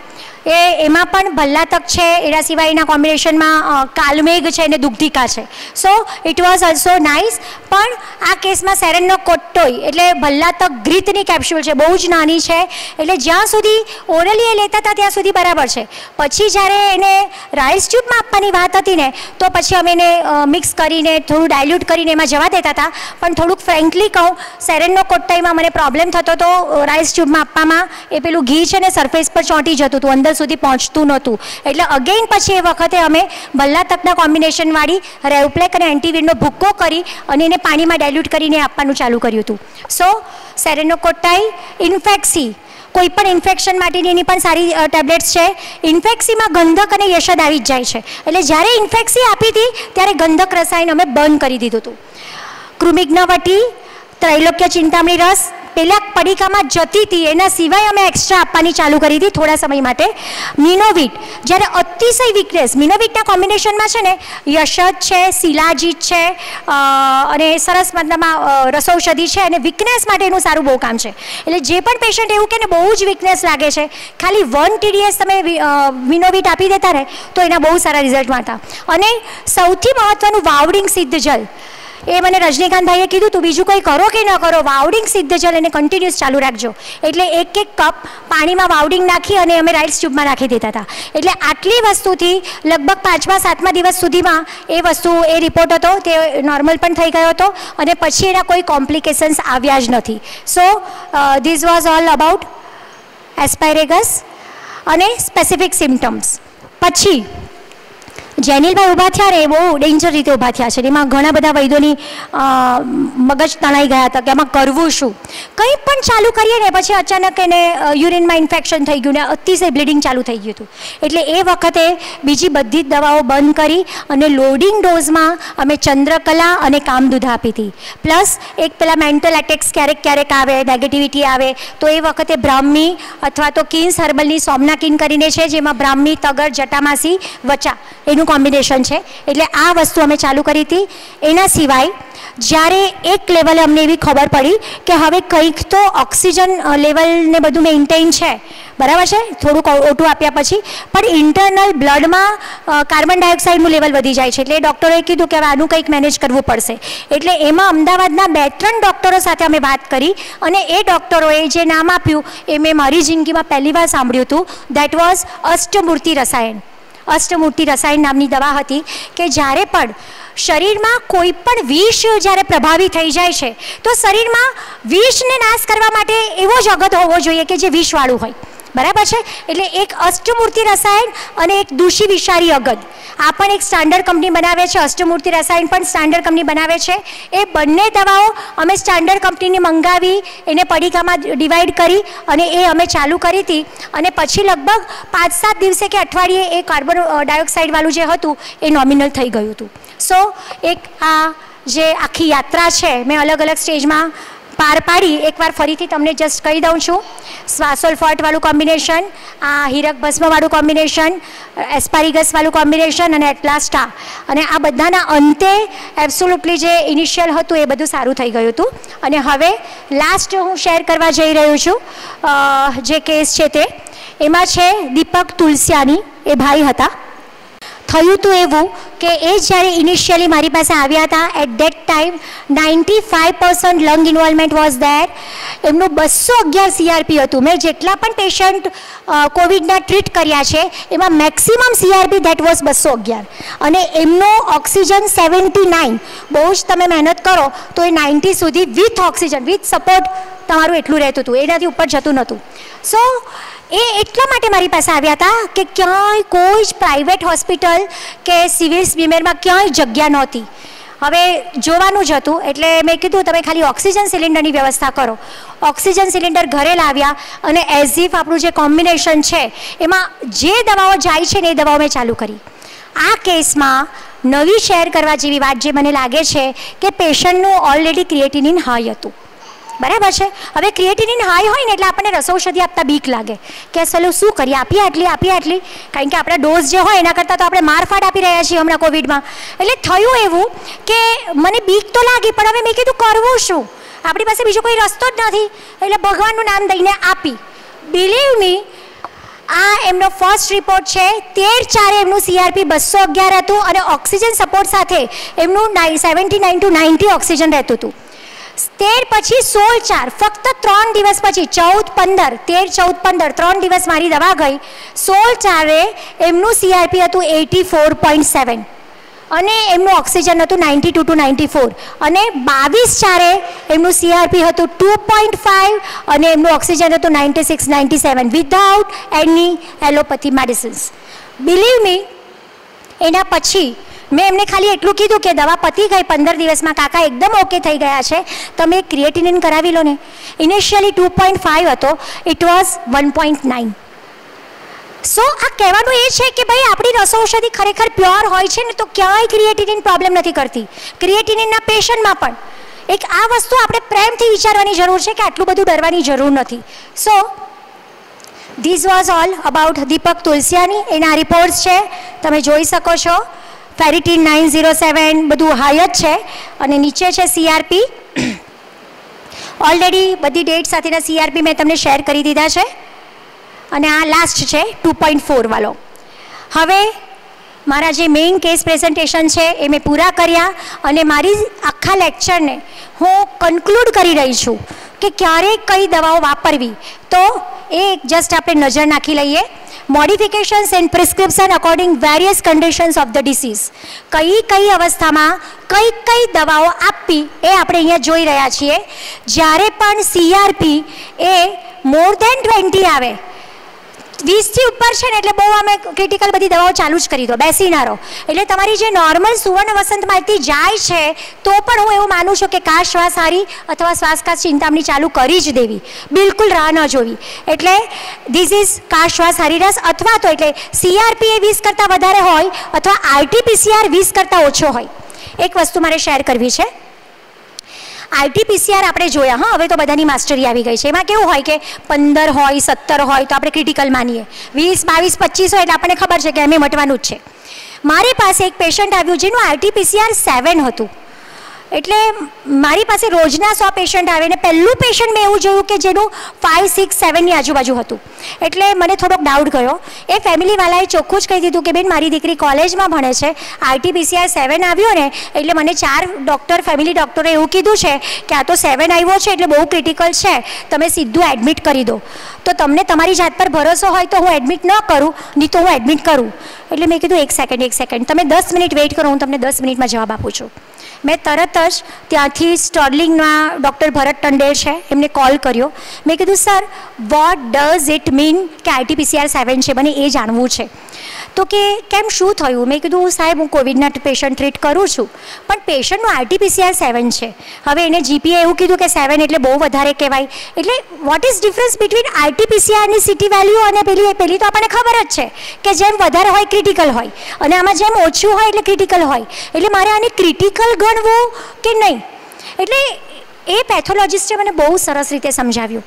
એમાં પણ ભલ્લાતક છે, એના સિવાય એના કોમ્બિનેશનમાં કાલમેઘ છે અને દુગ્ધિકા છે. So it was also nice. પણ આ કેસમાં સેરેનોકોટ્ટોઈ એટલે ભલ્લાતક ઘ્રીતની કેપ્સ્યુલ છે, બહુ જ નાની છે. એટલે જ્યાં સુધી ઓરલી એ લેતા હતા ત્યાં સુધી બરાબર છે. પછી જ્યારે એને રાઇસ ટ્યુબમાં આપવાની વાત હતી ને, તો પછી અમે એને મિક્સ કરીને થોડું ડાયલ્યુટ કરીને એમાં જવા દેતા હતા. પણ થોડુંક ફ્રેન્કલી કહું, સેરેનોકોટ્ટાઈમાં મને પ્રોબ્લેમ થતો હતો રાઇસ ટ્યુબમાં આપવામાં. એ પેલું ઘી છે ને સરફેસ પર ચોંટી જતું હતું, અંદર સુધી પહોંચતું નહોતું. એટલે અગેઇન પછી એ વખતે અમે ભલ્લાતકના કોમ્બિનેશનવાળી રેવપ્લેક અને એન્ટીવીરનો ભૂક્કો કરી અને એને પાણીમાં ડાયલ્યુટ કરીને આપવાનું ચાલુ કર્યું હતું. સો સેરેનોકોટ્ટાઈ, ઇન્ફેક્સી, કોઈ પણ ઇન્ફેક્શન માટેની એની પણ સારી ટેબ્લેટ્સ છે. ઇન્ફેક્સીમાં ગંધક અને યશદ આવી જ જાય છે. એટલે જ્યારે ઇન્ફેક્સી આપી હતી ત્યારે ગંધક રસાયણ અમે બંધ કરી દીધું હતું. કૃમિઘ્નવટી, ત્રૈલોક્ય ચિંતામણી રસ પેલા પડીકામાં જતી હતી, એના સિવાય અમે એક્સ્ટ્રા આપવાની ચાલુ કરી હતી થોડા સમય માટે. મિનોવિટ, જ્યારે અતિશય વીકનેસ, મિનોવિટના કોમ્બિનેશનમાં છે ને યશદ છે, શિલાજીત છે અને સરસ મતલબમાં રસૌષધિ છે, અને વીકનેસ માટે એનું સારું બહુ કામ છે. એટલે જે પણ પેશન્ટ એવું કે ને બહુ જ વીકનેસ લાગે છે, ખાલી 1 TDS તમે મિનોવિટ આપી દેતા ને તો એના બહુ સારા રિઝલ્ટ મળતા. અને સૌથી મહત્ત્વનું વાવડિંગ સિદ્ધ જલ, એ મને રજનીકાંતભાઈએ કીધું તું બીજું કંઈ કરો કે ન કરો, વાવડિંગ સિદ્ધ જલ એને કન્ટિન્યુઅસ ચાલુ રાખજો. એટલે 1 કપ પાણીમાં વાવડિંગ નાખી અને અમે રાઇસ ટ્યુબમાં નાખી દેતા હતા. એટલે આટલી વસ્તુથી લગભગ 5મા 7મા દિવસ સુધીમાં એ વસ્તુ, એ રિપોર્ટ હતો તે નોર્મલ પણ થઈ ગયો હતો અને પછી એના કોઈ કોમ્પ્લિકેશન્સ આવ્યા જ નથી. So this was all about asparagus અને સ્પેસિફિક સિમ્ટમ્સ. પછી જેનિલભાઈ ઊભા થયા ને એ બહુ ડેન્જર રીતે ઊભા થયા છે. એમાં ઘણા બધા વૈદ્યોની મગજ તણાઈ ગયા હતા કે આમાં કરવું શું. કંઈ પણ ચાલુ કરીએ ને પછી અચાનક એને યુરિનમાં ઇન્ફેક્શન થઈ ગયું ને અતિશય બ્લીડિંગ ચાલુ થઈ ગયું હતું. એટલે એ વખતે બીજી બધી જ દવાઓ બંધ કરી અને લોડિંગ ડોઝમાં અમે ચંદ્રકલા અને કામદૂધા આપી હતી. પ્લસ એક પેલા મેન્ટલ એટેક્સ ક્યારેક ક્યારેક આવે, નેગેટિવિટી આવે, તો એ વખતે બ્રાહ્મી અથવા તો કિન્સ હર્બલની સોમનાકિન કરીને છે, જેમાં બ્રાહ્મી, તગર, જટામાસી, વચા એનું કોમ્બિનેશન છે. એટલે આ વસ્તુ અમે ચાલુ કરી હતી. એના સિવાય જ્યારે એક લેવલે અમને એવી ખબર પડી કે હવે કંઈક તો ઓક્સિજન લેવલને બધું મેન્ટેન છે, બરાબર છે, થોડુંક ઓટું આપ્યા પછી પણ ઇન્ટરનલ બ્લડમાં કાર્બન ડાયોક્સાઇડનું લેવલ વધી જાય છે. એટલે ડૉક્ટરોએ કીધું કે હવે આનું કંઈક મેનેજ કરવું પડશે. એટલે એમાં અમદાવાદના 2-3 ડૉક્ટરો સાથે અમે વાત કરી અને એ ડૉક્ટરોએ જે નામ આપ્યું એ મેં મારી જિંદગીમાં પહેલી વાર સાંભળ્યું હતું. દેટ વોઝ અષ્ટમૂર્તિ રસાયણ. અષ્ટમૂર્તિ રસાયણ નામની દવા હતી કે જ્યારે પણ શરીરમાં કોઈ પણ વિષ જ્યારે પ્રભાવી થઈ જાય છે તો શરીરમાં વિષને નાશ કરવા માટે એવો જ અગદ હોવો જોઈએ કે જે વિષવાળું હોય, બરાબર છે. એટલે એક અષ્ટમૂર્તિ રસાયણ અને એક દૂષી વિષારી અગદ, આ પણ એક સ્ટાન્ડર્ડ કંપની બનાવે છે. અષ્ટમૂર્તિ રસાયણ પણ સ્ટાન્ડર્ડ કંપની બનાવે છે. એ બંને દવાઓ અમે સ્ટાન્ડર્ડ કંપનીની મંગાવી, એને પડીકામાં ડિવાઈડ કરી અને એ અમે ચાલુ કરી હતી. અને પછી લગભગ 5-7 દિવસે કે અઠવાડિયે એ કાર્બન ડાયોક્સાઇડવાળું જે હતું એ નોમિનલ થઈ ગયું હતું. સો એક આ જે આખી યાત્રા છે મેં અલગ અલગ સ્ટેજમાં પાર પાડી. એકવાર ફરીથી તમને જસ્ટ કહી દઉં છું. સ્વાસોલ્ફોર્ટવાળું કોમ્બિનેશન, આ હીરક ભસ્મવાળું કોમ્બિનેશન, એસ્પારિગસવાળું કોમ્બિનેશન અને એટલાસ્ટા, અને આ બધાના અંતે એબ્સોલ્યુટલી જે ઇનિશિયલ હતું એ બધું સારું થઈ ગયું હતું. અને હવે લાસ્ટ હું શેર કરવા જઈ રહ્યું છું જે કેસ છે તે, એમાં છે દીપક તુલસિયાની. એ ભાઈ હતા. થયું હતું એવું કે એ જ્યારે ઇનિશિયલી મારી પાસે આવ્યા હતા, at that time 95% lung involvement was there. એમનું 211 CRP હતું. મેં જેટલા પણ પેશન્ટ કોવિડના ટ્રીટ કર્યા છે એમાં મેક્સિમમ CRP ધેટ વોઝ 211. અને એમનો ઓક્સિજન 79. બહુ જ તમે મહેનત કરો તો એ 90 સુધી વિથ ઓક્સિજન, વિથ સપોર્ટ તમારું એટલું રહેતું હતું, એનાથી ઉપર જતું નહોતું. સો એ એટલા માટે મારી પાસે આવ્યા હતા કે ક્યાંય કોઈ જ પ્રાઇવેટ હોસ્પિટલ કે સિવિલ સ્વીમેરમાં ક્યાંય જગ્યા નહોતી. હવે જોવાનું જ હતું એટલે મેં કીધું તમે ખાલી ઓક્સિજન સિલિન્ડરની વ્યવસ્થા કરો. ઓક્સિજન સિલિન્ડર ઘરે લાવ્યા અને એઝ ઇફ આપણું જે કોમ્બિનેશન છે એમાં જે દવાઓ જાય છે ને એ દવાઓ મેં ચાલુ કરી. આ કેસમાં નવી શેર કરવા જેવી વાત જે મને લાગે છે કે પેશન્ટનું ઓલરેડી ક્રિએટિનિન હાઈ હતું, બરાબર છે. હવે ક્રિએટિનિન હાઈ હોય ને એટલે આપણને રસૌષધિ આપતા બીક લાગે કે ચલો શું કરીએ, આપીએ આટલી, કારણ કે આપણા ડોઝ જે હોય એના કરતાં તો આપણે મારફાટ આપી રહ્યા છીએ હમણાં કોવિડમાં. એટલે થયું એવું કે મને બીક તો લાગી, પણ હવે મેં કીધું કરવું શું, આપણી પાસે બીજો કોઈ રસ્તો જ નથી. એટલે ભગવાનનું નામ દઈને આપી. બિલીવ મી, આ એમનો ફર્સ્ટ રિપોર્ટ છે. 13/4 એમનું CRP 211 હતું અને ઓક્સિજન સપોર્ટ સાથે એમનું 79 to 90 ઓક્સિજન રહેતું હતું. 13 પછી 16/4 ફક્ત 3 દિવસ પછી 14-15 13-14-15 3 દિવસ મારી દવા ગઈ. 16/4 એમનું CRP હતું 84.7 અને એમનું ઓક્સિજન હતું 92 to 94. અને 22/4 એમનું CRP હતું 2.5 અને એમનું ઓક્સિજન હતું 96-97 વિધાઉટ એની એલોપેથી મેડિસિન્સ. બિલીવ મી, એના પછી મેં એમને ખાલી એટલું કીધું કે દવા પતી ગઈ 15 દિવસમાં, કાકા એકદમ ઓકે થઈ ગયા છે, તમે ક્રિએટિનિન કરાવી લો ને. ઇનિશિયલી 2.5 હતો, ઇટ વોઝ 1.9. સો આ કહેવાનું એ છે કે ભાઈ આપણી રસૌષધિ ખરેખર પ્યોર હોય છે ને તો ક્યાંય ક્રિએટિનિન પ્રોબ્લેમ નથી કરતી. ક્રિએટિનિનના પેશન્ટમાં પણ એક આ વસ્તુ આપણે પ્રેમથી વિચારવાની જરૂર છે કે આટલું બધું ડરવાની જરૂર નથી. So this was all about Deepak Tulsiani. એના રિપોર્ટ્સ છે, તમે જોઈ શકો છો. ફેરિટીન 907 બધું હાઈ જ છે અને નીચે છે CRP. ઓલરેડી બધી ડેટ સાથેના CRP મેં તમને શેર કરી દીધા છે અને આ લાસ્ટ છે 2.4 વાળો. હવે મારા જે મેઇન કેસ પ્રેઝન્ટેશન છે એ મેં પૂરા કર્યા અને મારી આખા લેક્ચરને હું કન્ક્લુડ કરી રહી છું કે ક્યારે કઈ દવાઓ વાપરવી. તો એ જસ્ટ આપણે નજર નાખી લઈએ. Modifications and prescription according various conditions of the disease. કઈ અવસ્થામાં કઈ દવાઓ આપવી એ આપણે અહીંયા જોઈ રહ્યા છીએ. જ્યારે પણ CRP એ મોર દેન 20 આવે, 20થી ઉપર છે ને એટલે બહુ અમે ક્રિટિકલ બધી દવાઓ ચાલુ જ કરી દો, બેસી ના રહો. એટલે તમારી જે નોર્મલ સુવર્ણ વસંતમાંથી જાય છે તો પણ હું એવું માનું છું કે કાશ શ્વાસ હારી અથવા શ્વાસકાશ ચિંતામણી ચાલુ કરી જ દેવી, બિલકુલ રાહ ન જોવી. એટલે ધીસ ઇઝ કાશ શ્વાસ હારી રસ. અથવા તો એટલે CRP એ 20 કરતાં વધારે હોય અથવા RT-PCR 20 કરતાં ઓછો હોય. એક વસ્તુ મારે શેર કરવી છે. RT-PCR આપણે જોયા, હા, હવે તો બધાની માસ્ટરી આવી ગઈ છે. એમાં કેવું હોય કે 15 હોય 17 હોય તો આપણે ક્રિટિકલ માનીએ, 20, 22, 25 હોય એટલે આપણને ખબર છે કે એમ મટવાનું જ છે. મારી પાસે એક પેશન્ટ આવ્યું જેનું RT-PCR 7 હતું. એટલે મારી પાસે રોજના 100 પેશન્ટ આવે ને પહેલું પેશન્ટ મેં એવું જોયું કે જેનું 5, 6, 7ની આજુબાજુ હતું. એટલે મને થોડોક ડાઉટ ગયો. એ ફેમિલીવાળાએ ચોખ્ખું જ કહી દીધું કે બેન મારી દીકરી કોલેજમાં ભણે છે, RT-PCR 7 આવ્યો ને એટલે મને 4 ફેમિલી ડૉક્ટરે એવું કીધું છે કે આ તો 7 આવ્યો છે એટલે બહુ ક્રિટિકલ છે, તમે સીધું એડમિટ કરી દો. તો તમને તમારી જાત પર ભરોસો હોય તો હું એડમિટ ન કરું, નહીં તો હું એડમિટ કરું. એટલે મેં કીધું એક સેકન્ડ તમે 10 મિનિટ વેઇટ કરો, હું તમને 10 મિનિટમાં જવાબ આપું છું. મેં તરત જ ત્યાંથી સ્ટર્લિંગના ડૉક્ટર ભરત ટંડેલ છે એમને કોલ કર્યો. મેં કીધું sir what does it mean કે RT-PCR 7 છે, મને એ જાણવું છે. તો કે કેમ શું થયું? મેં કીધું સાહેબ હું કોવિડના પેશન્ટ ટ્રીટ કરું છું પણ પેશન્ટનું RT-PCR 7 છે. હવે એને GPA એવું કીધું કે 7 એટલે બહુ વધારે કહેવાય. એટલે વોટ ઇઝ ડિફરન્સ બિટવીન RT-PCRની CT વેલ્યુ અને પેલી તો આપણને ખબર જ છે કે જેમ વધારે હોય ક્રિટિકલ હોય અને આમાં જેમ ઓછું હોય એટલે ક્રિટિકલ હોય. એટલે મારે આને ક્રિટિકલ ગણવું કે નહીં? એટલે એ પેથોલોજિસ્ટે મને બહુ સરસ રીતે સમજાવ્યું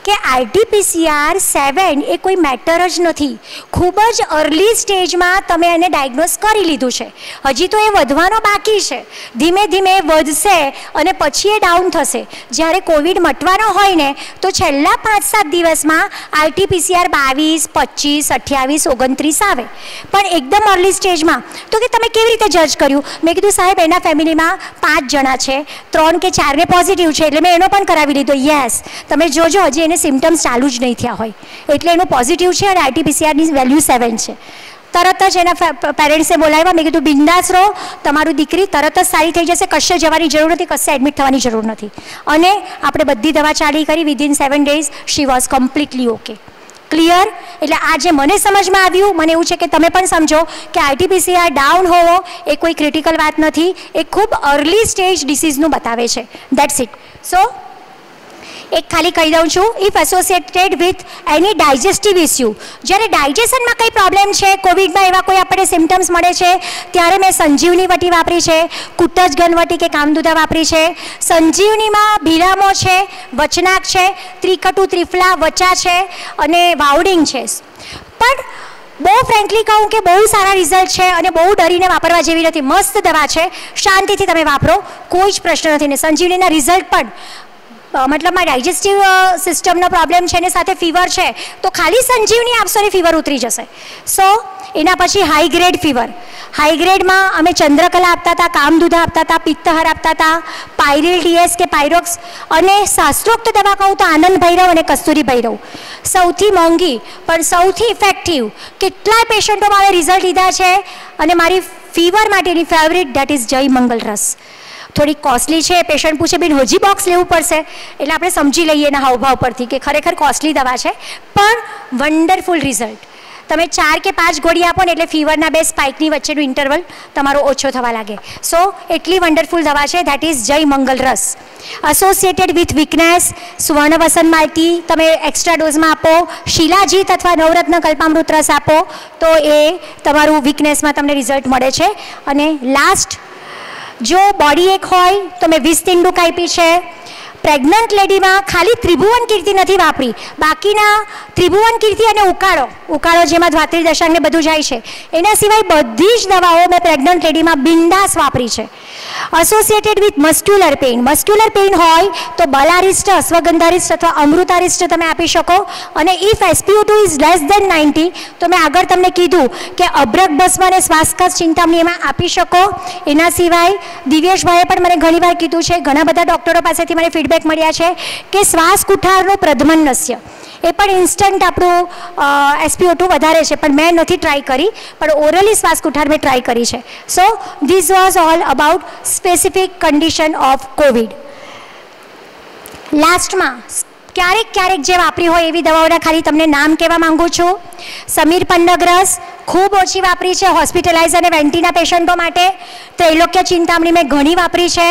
કે RT-PCR 7 એ કોઈ મેટર જ નથી. ખૂબ જ અર્લી સ્ટેજમાં તમે એને ડાયગ્નોઝ કરી લીધું છે. હજી તો એ વધવાનો બાકી છે, ધીમે ધીમે વધશે અને પછી એ ડાઉન થશે. જ્યારે કોવિડ મટવાનો હોય ને તો છેલ્લા 5-7 દિવસમાં RT-PCR 22, 25, 28, 29 આવે. પણ એકદમ અર્લી સ્ટેજમાં તો કે તમે કેવી રીતે જજ કર્યું? મેં કીધું સાહેબ એના ફેમિલીમાં 5 જણા છે, 3 કે 4ને પોઝિટિવ છે એટલે મેં એનો પણ કરાવી લીધો. યસ, તમે જોજો હજી એને સિમ્ટમ્સ ચાલુ જ નહીં થયા હોય એટલે એનું પોઝિટિવ છે અને RT-PCRની વેલ્યુ 7 છે. તરત જ એના પેરેન્ટ્સે બોલાવ્યા. મેં કીધું બિંદાસ રહો, તમારું દીકરી તરત જ સારી થઈ જશે, કશે જવાની જરૂર નથી, કશે એડમિટ થવાની જરૂર નથી. અને આપણે બધી દવા ચાલી કરી. Within 7 days she was completely okay. Clear? એટલે આ જે મને સમજમાં આવ્યું, મને એવું છે કે તમે પણ સમજો કે RT-PCR ડાઉન હોવો એ કોઈ ક્રિટિકલ વાત નથી, એ ખૂબ અર્લી સ્ટેજ ડિસીઝનું બતાવે છે. That's it. સો એક ખાલી કહી દઉં છું, if associated with any digestive issue, જ્યારે ડાયજેશનમાં કંઈ પ્રોબ્લેમ છે, કોવિડમાં એવા કોઈ આપણે સિમ્ટમ્સ મળે છે ત્યારે મેં સંજીવની વટી વાપરી છે, કુટજ ઘનવટી કે કામદુધા વાપરી છે. સંજીવનીમાં ભીરામો છે, વચનાક છે, ત્રિકટુ ત્રિફલા વચા છે અને વાવડિંગ છે. પણ બહુ ફ્રેન્કલી કહું કે બહુ સારા રિઝલ્ટ છે અને બહુ ડરીને વાપરવા જેવી નથી. મસ્ત દવા છે, શાંતિથી તમે વાપરો, કોઈ જ પ્રશ્ન નથી. ને સંજીવનીના રિઝલ્ટ પણ મતલબમાં ડાયજેસ્ટિવ સિસ્ટમનો પ્રોબ્લેમ છે ને સાથે ફીવર છે તો ખાલી સંજીવની આપશો ને ફીવર ઉતરી જશે. સો એના પછી હાઈ ગ્રેડ ફીવર. હાઈ ગ્રેડમાં અમે ચંદ્રકલા આપતા હતા, કામદુધા આપતા હતા, પિત્તહર આપતા હતા, પાયરિલ DS કે પાયરોક્સ, અને શાસ્ત્રોક્ત દવા કહું તો આનંદ ભૈરવ અને કસ્તુરી ભૈરવ. સૌથી મોંઘી પણ સૌથી ઇફેક્ટિવ. કેટલાય પેશન્ટો મારે રિઝલ્ટ લીધા છે અને મારી ફીવર માટેની ફેવરિટ દેટ ઇઝ જય મંગલ રસ. થોડી કોસ્ટલી છે. પેશન્ટ પૂછે બેન હજી બોક્સ લેવું પડશે? એટલે આપણે સમજી લઈએ એના હાવભાવ પરથી કે ખરેખર કોસ્ટલી દવા છે પણ વન્ડરફુલ રિઝલ્ટ. તમે 4 કે 5 ગોળી આપો ને એટલે ફીવરના 2 સ્પાઇકની વચ્ચેનું ઇન્ટરવલ તમારો ઓછો થવા લાગે. સો એટલી વન્ડરફુલ દવા છે, દેટ ઇઝ જય મંગલ રસ. એસોસિએટેડ વિથ વીકનેસ, સુવર્ણ વસન માલતી તમે એક્સ્ટ્રા ડોઝમાં આપો, શિલાજીત અથવા નવરત્ન કલ્પામૃત રસ આપો તો એ તમારું વીકનેસમાં તમને રિઝલ્ટ મળે છે. અને લાસ્ટ, જો બોડી એક હોય તો મેં 20 તિંડુક આપી છે. પ્રેગ્નન્ટ લેડીમાં ખાલી ત્રિભુવન કીર્તિ નથી વાપરી, બાકીના ત્રિભુવન કીર્તિ અને ઉકાળો જેમાં દ્વાત્રી દશાંગને બધું જાય છે, એના સિવાય બધી જ દવાઓ મેં પ્રેગ્નન્ટ લેડીમાં બિંદાસ વાપરી છે. એસોસિએટેડ વિથ મસ્ક્યુલર પેઇન હોય તો બલારિસ્ટ, અશ્વગંધારિસ્ટ અથવા અમૃતારિસ્ટ તમે આપી શકો. અને if SpO2 is less than 90 તો મેં આગળ તમને કીધું કે અભ્રક ભસ્મ અને શ્વાસકાશ ચિંતામણી એમાં આપી શકો. એના સિવાય દિવ્યેશભાઈએ પણ મને ઘણીવાર કીધું છે, ઘણા બધા ડૉક્ટરો પાસેથી મને ફીડબેક મળ્યા છે કે શ્વાસ કુઠારનું પ્રધમનસ્ય એ પણ ઇન્સ્ટન્ટ આપણું SpO2 વધારે છે, પણ મેં નથી ટ્રાય કરી, પણ ઓરલી શ્વાસ કુઠાર મેં ટ્રાય કરી છે. સો this was all about specific condition of Covid. લાસ્ટમાં ક્યારેક જે વાપરી હોય એવી દવાઓના ખાલી તમને નામ કહેવા માંગુ છું. સમીર પન્નગરસ ખૂબ ઓછી વાપરી છે હોસ્પિટલાઇઝ અને વેન્ટીના પેશન્ટો માટે. ત્રૈલોક્ય ચિંતામણી મેં ઘણી વાપરી છે.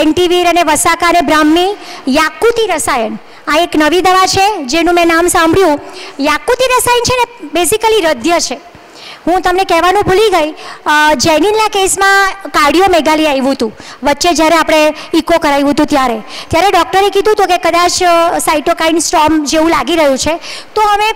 એન્ટીવીર અને વસાકા અને બ્રાહ્મી. યાકુતી રસાયણ આ એક નવી દવા છે જેનું મેં નામ સાંભળ્યું. યાકુતી રસાયણ છે ને બેઝિકલી રદ્ય છે. હું તમને કહેવાનું ભૂલી ગઈ, જેનિનના કેસમાં કાર્ડિયોમેગાલી આવ્યું હતું વચ્ચે, જ્યારે આપણે ઇકો કરાવ્યું હતું ત્યારે ડૉક્ટરે કીધું હતું કે કદાચ સાઇટોકાઇન સ્ટોર્મ જેવું લાગી રહ્યું છે. તો અમે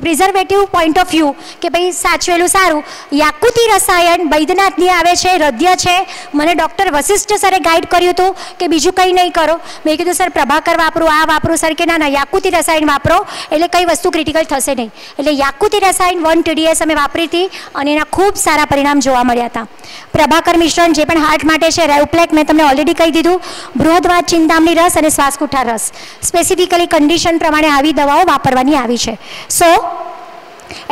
પ્રિઝર્વેટિવ પોઈન્ટ ઓફ વ્યૂ કે ભાઈ સાચવેલું સારું, યાકુતી રસાયણ બૈદ્યનાથની આવે છે, હૃદય છે. મને ડૉક્ટર વશિષ્ઠ સરે ગાઈડ કર્યું હતું કે બીજું કંઈ નહીં કરો. મેં કીધું સર પ્રભાકર વાપરું, આ વાપરું. સર કે ના, યાકુતી રસાયણ વાપરો એટલે કઈ વસ્તુ ક્રિટિકલ થશે નહીં. એટલે યાકુતી રસાયણ 1 TDS અમે વાપરી હતી અને એના ખૂબ સારા પરિણામ જોવા મળ્યા હતા. પ્રભાકર મિશ્રણ જે પણ હાર્ટ માટે છે, રેવપ્લેક મેં તમને ઓલરેડી કહી દીધું, બૃહદવાદ ચિંતામણી રસ અને શ્વાસકુઠા રસ, સ્પેસિફિકલી કન્ડિશન પ્રમાણે આવી દવાઓ વાપરવાની આવી છે. So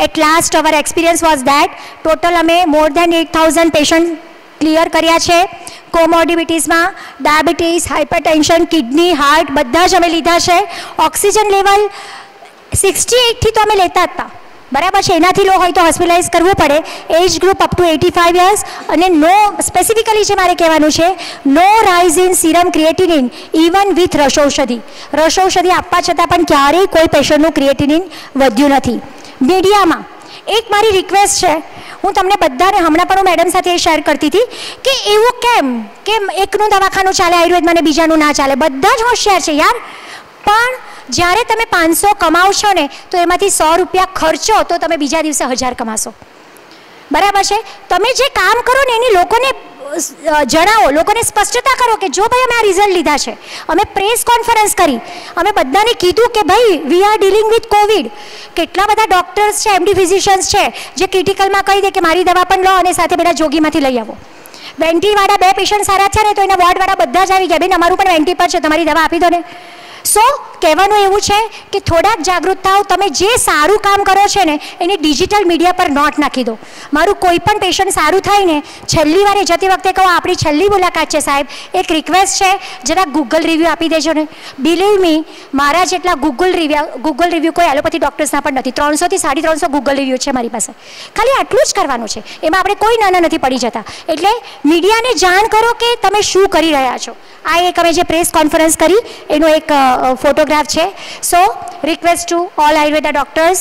at last our experience was that total અમે મોર દેન 8,000 પેશન્ટ ક્લિયર કર્યા છે. કોમોર્બિડિટીઝમાં ડાયાબિટીસ, હાઇપરટેન્શન, કિડની, હાર્ટ બધા જ અમે લીધા છે. ઓક્સિજન લેવલ 68થી તો અમે લેતા હતા, બરાબર છે. એનાથી લો હોય તો હોસ્પિટલાઇઝ કરવું પડે. Age group up to 85 years. અને નો સ્પેસિફિકલી જે મારે કહેવાનું છે, no rise in serum creatinine even with rasaushadhi. રસૌષધિ આપવા છતાં પણ ક્યારેય કોઈ પેશન્ટનું ક્રિએટિનિન વધ્યું નથી. મીડિયામાં એક મારી રિક્વેસ્ટ છે, હું તમને બધાને હમણાં પણ હું મેડમ સાથે એ શેર કરતી હતી કે એવું કેમ કે એકનું દવાખાનું ચાલે આયુર્વેદમાં ને બીજાનું ના ચાલે. બધા જ હોશિયાર છે યાર, પણ જ્યારે તમે 500 કમાવશો ને તો એમાંથી 100 રૂપિયા ખર્ચો તો તમે બીજા દિવસે 1000 કમાશો, બરાબર છે. તમે જે કામ કરો ને એની લોકોને જણાવો, લોકોને સ્પષ્ટતા કરો કે જો ભાઈ અમે આ રિઝલ્ટ લીધા છે. અમે પ્રેસ કોન્ફરન્સ કરી, અમે બધાને કીધું કે ભાઈ we are dealing with Covid. કેટલા બધા ડૉક્ટર્સ છે, MD ફિઝિશિયન્સ છે જે ક્રિટિકલમાં કહી દે કે મારી દવા પણ લો અને સાથે પેલા જોગીમાંથી લઈ આવો. વેન્ટીવાળા 2 પેશન્ટ સારા છે ને તો એના વોર્ડવાળા બધા જ આવી ગયા, બેન અમારું પણ વેન્ટી પર છે, તમારી દવા આપી દો ને. સો કહેવાનું એવું છે કે થોડાક જાગૃત થાઓ. તમે જે સારું કામ કરો છો ને એને ડિજિટલ મીડિયા પર નોટ નાખી દો. મારું કોઈ પણ પેશન્ટ સારું થાય ને છેલ્લી વારે જતી વખતે કહું આપણી છેલ્લી મુલાકાત છે સાહેબ, એક રિક્વેસ્ટ છે જરા ગૂગલ રિવ્યૂ આપી દેજો ને. બિલીવ મી, મારા જેટલા ગૂગલ રિવ્યૂ કોઈ એલોપેથી ડૉક્ટર્સના પણ નથી. 300 થી 350 ગૂગલ રિવ્યૂ છે મારી પાસે. ખાલી આટલું જ કરવાનું છે, એમાં આપણે કોઈ નાના નથી પડી જતા. એટલે મીડિયાને જાણ કરો કે તમે શું કરી રહ્યા છો. આ એક અમે જે પ્રેસ કોન્ફરન્સ કરી એનો એક ફોટોગ્રાફ છે. So request to all Ayurveda doctors,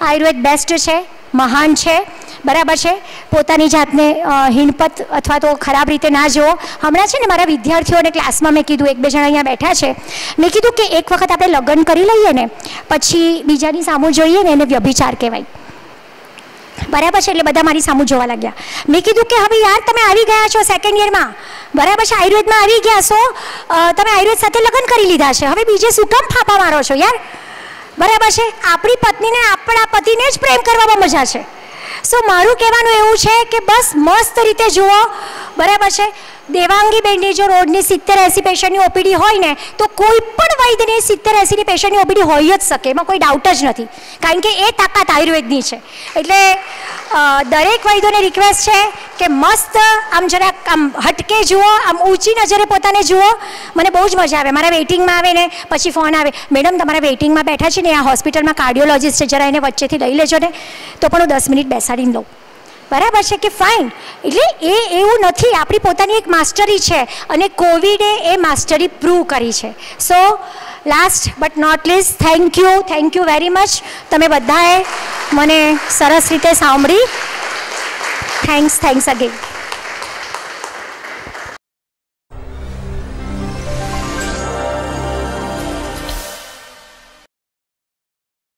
Ayurveda best છે, મહાન છે, બરાબર છે. પોતાની જાતને હિનપત અથવા તો ખરાબ રીતે ના જુઓ. હમણાં છે ને મારા વિદ્યાર્થીઓને ક્લાસમાં મેં કીધું, 1-2 જણા અહીંયા બેઠા છે, મેં કીધું કે એક વખત આપણે લગ્ન કરી લઈએ ને પછી બીજાની સામું જોઈએ ને એને વ્યભિચાર કહેવાય, બરાબર છે. એટલે બધા મારી સામું જોવા લાગ્યા. મેં કીધું કે હવે યાર તમે આવી ગયા છો 2nd યરમાં, બરાબર છે, આયુર્વેદમાં આવી ગયા છો, તમે આયુર્વેદ સાથે લગ્ન કરી લીધા છે, હવે બીજે શું કામ ફાંફા મારો છો યાર, બરાબર છે. આપણી પત્નીને આપણા પતિને જ પ્રેમ કરવામાં મજા છે. સો મારું કહેવાનું એવું છે કે બસ મસ્ત રીતે જુઓ, બરાબર છે. દેવાંગી બેનની જો રોડની 70-80 પેશન્ટની ઓપીડી હોય ને તો કોઈ પણ વૈદ્યની 70-80ની પેશન્ટની ઓપીડી હોય જ શકે, એમાં કોઈ ડાઉટ જ નથી, કારણ કે એ તાકાત આયુર્વેદની છે. એટલે દરેક વૈદ્યોને રિક્વેસ્ટ છે કે મસ્ત આમ જરાક આમ હટકે જુઓ, આમ ઊંચી નજરે પોતાને જુઓ. મને બહુ જ મજા આવે, મારા વેઇટિંગમાં આવે ને પછી ફોન આવે, મેડમ તમારા વેઇટિંગમાં બેઠા છે ને આ હોસ્પિટલમાં કાર્ડિયોલોજિસ્ટ છે, જરા એને વચ્ચેથી લઈ લેજો ને. તો પણ હું 10 મિનિટ બેસાડીને લઉં, બરાબર છે કે ફાઇન. એટલે એવું નથી, આપણી પોતાની એક માસ્ટરી છે અને કોવિડે એ માસ્ટરી પ્રૂવ કરી છે. So last but not least, thank you very much. તમે બધાએ મને સરસ રીતે સાંભળી. Thanks again.